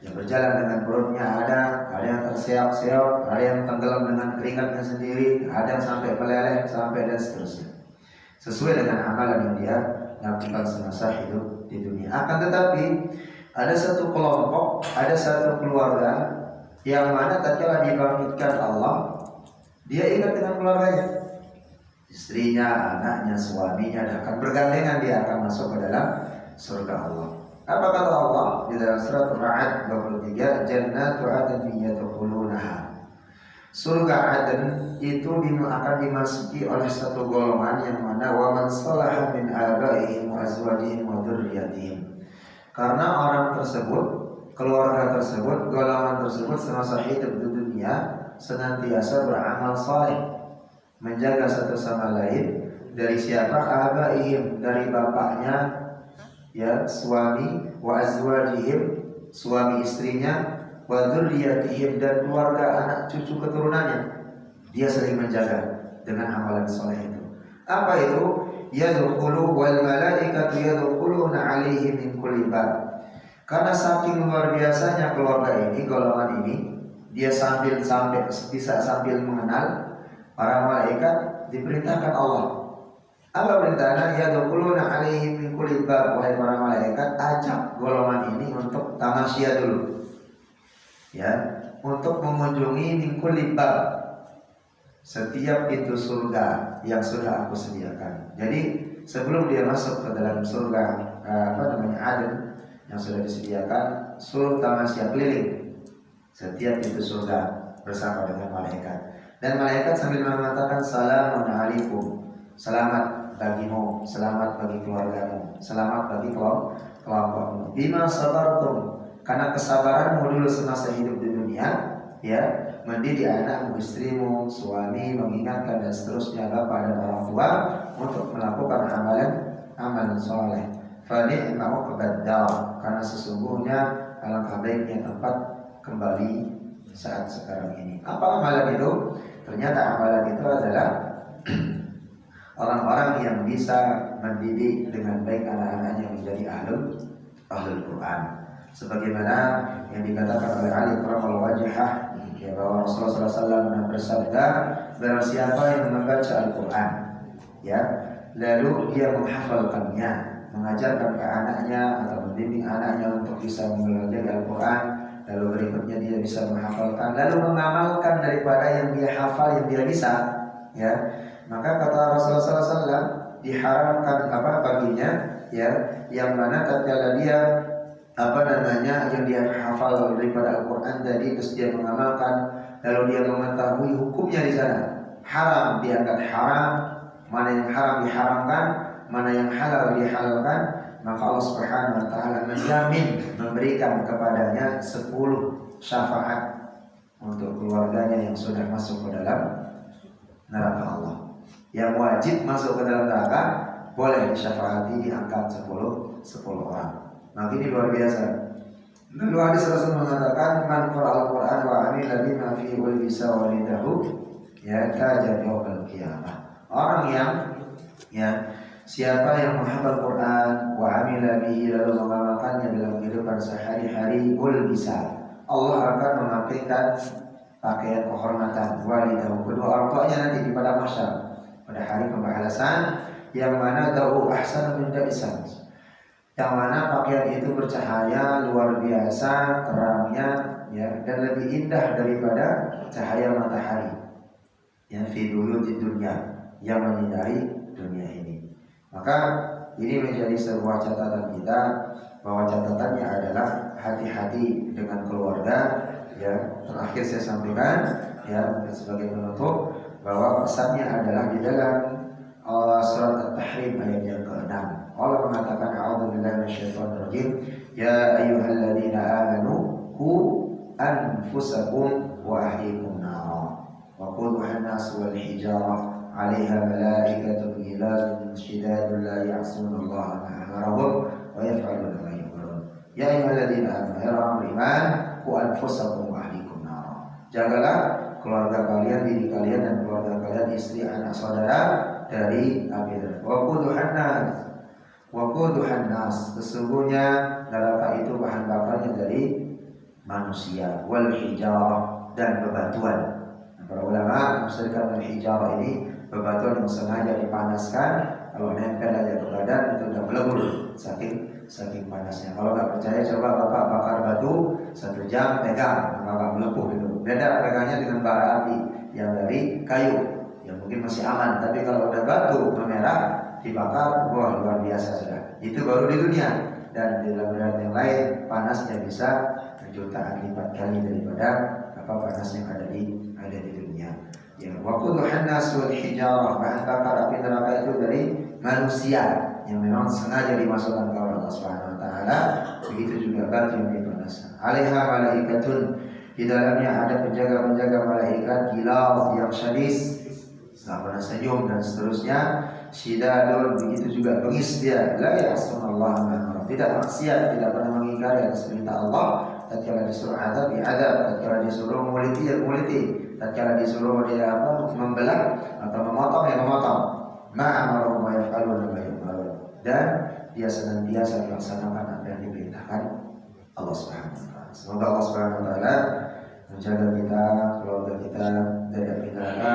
[SPEAKER 1] yang berjalan dengan perutnya ada yang terseok-seok, ada yang tenggelam dengan keringatnya sendiri, ada yang sampai meleleh, sampai dan seterusnya. Sesuai dengan amalan yang dia lakukan semasa hidup di dunia. Akan tetapi ada satu kelompok, ada satu keluarga yang mana tatkala dibangkitkan Allah, dia ingat dengan keluarganya, istrinya, anaknya, suaminya, dan akan bergandengan dia akan masuk ke dalam surga Allah. Apa kata Allah di dalam surat Ar-Ra'd 23, Jannatu 'adnin yadkhulunaha. Surga Aden itu akan dimasuki oleh satu golongan yang mana wa man salaha min abaihim wa azwajihim wa dzurriyyatihim. Karena orang tersebut, keluarga tersebut, golongan tersebut semasa hidup di dunia senantiasa beramal saleh, menjaga satu sama lain. Dari siapa? Abaihim, dari bapaknya, ya, suami, wa azwajihim, suami istrinya, wa dzurriyyatihim, dan keluarga anak cucu keturunannya. Dia sering menjaga dengan amalan soleh itu. Apa itu? Yadkhulu wal malaikatu yadkhuluna 'alaihi min kulli bab. Karena saking luar biasanya keluarga ini, golongan ini, dia bisa sambil mengenal para malaikat. Diperintahkan Allah. Apa perintahnya? Yadkhuluna 'alaihi min kulli bab. Wahai para malaikat, ajak golongan ini untuk tamasya dulu. Ya, untuk mengunjungi min kulli bab, setiap pintu surga yang sudah aku sediakan. Jadi sebelum dia masuk ke dalam surga Aden yang sudah disediakan, suruh tamasya keliling setiap pintu surga bersama dengan malaikat. Dan malaikat sambil mengatakan salamun alaikum, selamat bagimu, selamat bagi keluargamu, selamat bagi kelompokmu. Bima sabartum, karena kesabaranmu dulu semasa hidup di dunia, ya, mendidik anakmu, istrimu, suami, mengingatkan dan seterusnya bapak dan orang tua untuk melakukan amalan soleh. Fa ni'ma uqbad dar, karena sesungguhnya alangkah baiknya tempat kembali saat sekarang ini. Apa amalan itu? Ternyata amalan itu adalah orang-orang yang bisa mendidik dengan baik anak-anaknya menjadi ahlul Quran. Sebagaimana yang dikatakan oleh Ali Qur'anul Wajihah, ya, bahwa Rasulullah SAW bersabda, barang siapa yang membaca Al-Quran, ya, lalu dia menghafalkannya, mengajarkan ke anaknya atau membimbing anaknya untuk bisa mempelajari Al-Quran, lalu berikutnya dia bisa menghafalkan, lalu mengamalkan daripada yang dia hafal, yang dia bisa, ya, maka kata Rasulullah SAW, diharamkan baginya, ya, yang mana tatkala dia yang dia hafal daripada Al-Quran tadi, terus dia mengamalkan, lalu dia mengetahui hukumnya di sana, haram diangkat haram, mana yang haram diharamkan, mana yang halal dihalalkan, maka Allah Subhanahu wa taala menjamin, memberikan kepadanya 10 syafaat untuk keluarganya yang sudah masuk ke dalam neraka Allah. Yang wajib masuk ke dalam neraka boleh disyafaati, diangkat 10 orang. Nah, ini luar biasa. Lalu hadis Rasul mengatakan, man qara'al Qur'an wa 'amila bima fihi wal bisa walidahu, ya, kaja yaumil qiyamah. Orang yang, ya, siapa yang menghafal Quran wa 'amila bihi, lalu mengamalkannya dalam kehidupan sehari-hari, wal bisa, Allah akan memakaikan pakaian kehormatan walidahu, kedua orang tuanya nanti di pada mahsyar, pada hari pembalasan, yang mana dahu ahsan min da'isan, yang mana pakaian itu bercahaya luar biasa terangnya, ya, dan lebih indah daripada cahaya matahari, yang fi di dunia, yang menyinari dunia ini. Maka ini menjadi sebuah catatan kita, bahwa catatannya adalah hati-hati dengan keluarga, ya. Terakhir saya sampaikan, ya, sebagai penutup, bahwa pesannya adalah di dalam surat At-Tahrim ayat yang ke-6. Allah mengatakan, a'udzubillahi minasyaitonir rajim, ya ayyuhalladzina amanu qu anfusakum wa ahlikum nara wa quduha an-nas wal hijarah 'alaiha malaikatun ghiladun shidadun la ya'sunallaha ma amarahum wa yaf'aluna ma yu'marun. Ya ayyuhalladzina amanu, ya orang beriman, qu anfusakum wa ahlikum nar. Jagalah keluarga kalian, diri kalian dan keluarga kalian, istri, anak, saudara dari api neraka. Wa quduhan nas, sesungguhnya neraka itu bahan bakarnya dari manusia, wal hijarah, dan bebatuan. Para ulama menafsirkan al-hijarah ini bebatuan yang sengaja dipanaskan, kalau nempel aja ke badan itu udah melebur saking panasnya. Kalau nggak percaya coba bapak bakar batu 1 jam pegang, maka melepuh itu. Beda pegangnya dengan bara api yang dari kayu yang mungkin masih aman, tapi kalau udah batu memerah dibakar, wah luar biasa sudah. Itu baru di dunia, dan di dalam yang lain panasnya bisa jutaan lipat kali daripada panasnya yang ada di dunia. Ya, waquduhan nas wal hijarah, bahan bakar api neraka itu dari manusia yang memang sengaja dimasukkan ke Allah Subhanahu wa taala. Begitu juga batu yang dipanaskan. Alaiha malaikatun, di dalamnya ada penjaga-penjaga malaikat gilaz yang syadis, enggak pernah senyum dan seterusnya. Syidadun, begitu juga bengis dia, la ya'sunallaha ma amara, tidak maksiat, tidak pernah mengingkari atas perintah Allah. Tatkala disuruh adab, ya adab. Tatkala disuruh muliti, ya muliti. Tatkala disuruh dia membelah atau memotong, ya memotong. Ma'amaru wa yaf'aluna ma yu'marun. Dan dia senantiasa melaksanakan apa yang diperintahkan Allah Subhanahu wa taala. Semoga Allah Subhanahu wa taala menjaga kita, keluarga kita dari api neraka,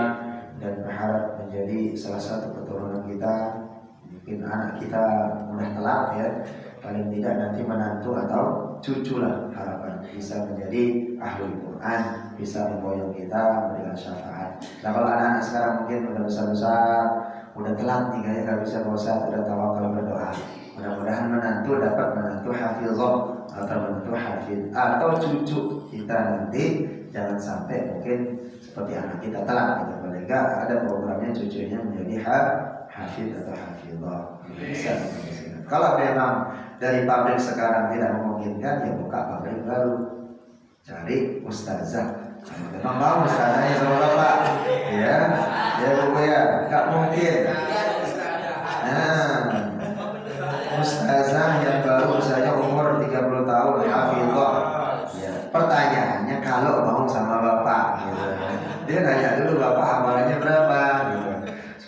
[SPEAKER 1] dan berharap menjadi salah satu keturunan kita. Mungkin anak kita mudah kelak ya, paling tidak nanti menantu atau cucu lah harapan bisa menjadi ahlul Quran, bisa memboyong kita memberikan syafaat. Nah kalau anak-anak sekarang mungkin udah besar-besar, udah telat nih kayaknya nggak bisa bosan, udah tawakal berdoa. Mudah-mudahan menantu dapat menantu hafizah atau menantu hafiz, atau cucu kita nanti jangan sampai mungkin seperti anak kita telat gitu. Mereka ada programnya cucunya menjadi hafiz atau hafizah. Bisa. Kalau memang dari pabrik sekarang tidak memungkinkan, ya buka pabrik baru, cari ustazah. Memang mau ustazahnya sama bapak, ya bu ya, nggak mungkin. Nah, ustazah yang baru misalnya umur 30 tahun, hafizah. Ya, pertanyaannya kalau mau sama bapak, gitu. Dia nanya dulu bapak hafalannya berapa, gitu.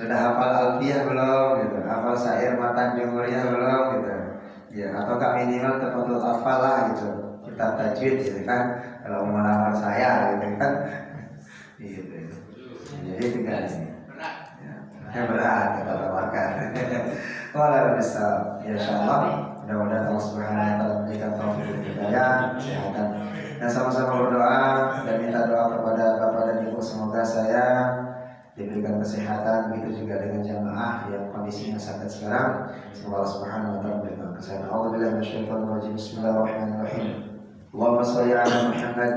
[SPEAKER 1] Sudah hafal alfiyah belum, gitu. Hafal syair matan jumhuriyah belum, gitu. Ya, atau minimal terpatul hafal lah, gitu. Kita tajwid, gitu kan. Kalau mau melamar saya, gitu kan. Gitu. Jadi tinggal ini. Ya, berat kita tawarkan. Walau bisa, ya insyaallah. Mudah-mudahan Allah Subhanahu wa taala memberikan taufik dan hidayah, kesehatan. Dan sama-sama berdoa dan minta doa kepada Bapak dan Ibu, semoga saya diberikan kesehatan, begitu juga dengan jamaah yang kondisinya sakit sekarang. Semoga Allah Subhanahu wa taala memberikan kesehatan. A'udzubillahi minasyaitonir rajim. Bismillahirrahmanirrahim. Allahumma shalli ala Muhammad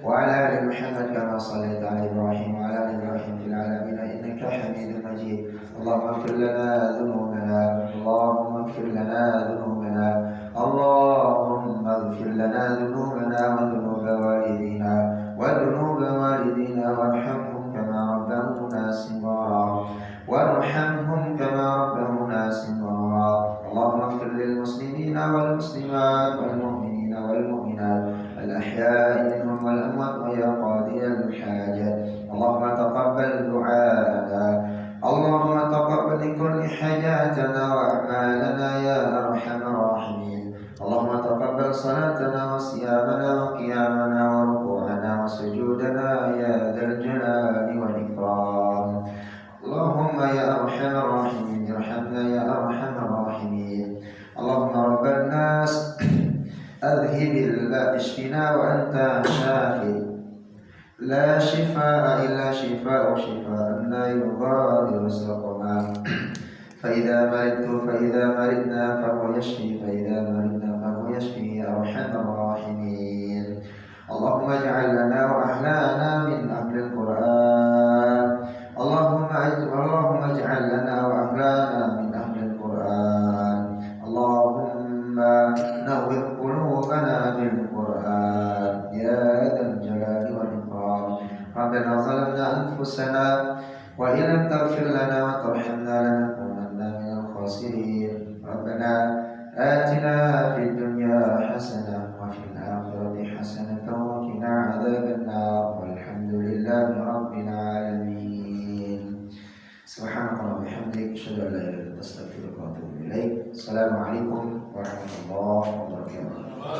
[SPEAKER 1] wa ala ali Muhammad kama shallaita ala Ibrahim wa ala ali Ibrahim fil alamin innaka Hamidum Majid. Allahumma ighfir lana dhunubana, Allahumma ighfir lana dhunubana, Allahumma ighfir lana dhunubana wa dhunuba walidina wa dhunuba walidina warhamhum kama rabbawna shighara warhamhum kama rabbawna shighara. Allahumma ighfir lil muslimina wal muslimat wal mu'minina wal mu'minat al ahya'i minhum wal amwat wa ya qadiyal hajat. Allahumma taqabbal du'ana, Allahumma taqabbal kulli hajatana wa a'malana ya arhamar rahimin. Allahumma taqabbal salatana wa siyamana wa qiyamana wa ruku'ana wa sujudana ya dzal jalali wal ikram. Allahumma ya arhamar rahimin irhamna ya arhamar rahimin. Allahumma rabban nas adhibil ba'ishfina wa anta shafi la shifaa illa shifaa'u shifaa'an la yughadiru saqama. فإذا مرضنا فهو يشفي فإذا مرضنا فهو يشفي يا أرحم الراحمين. اللهم اجعل لنا وأهلنا من أهل القرآن. اللهم اجعل لنا وأهلنا من أهل القرآن. اللهم نور قلوبنا بالقرآن يا ذا الجلال والإكرام. ربنا ظلمنا أنفسنا وإن لم تغفر لنا وترحمنا لنكونن من الخاسرين. ربنا آتنا في الدنيا حسنة وفي الآخرة حسنة warahmatullahi wabarakatuh.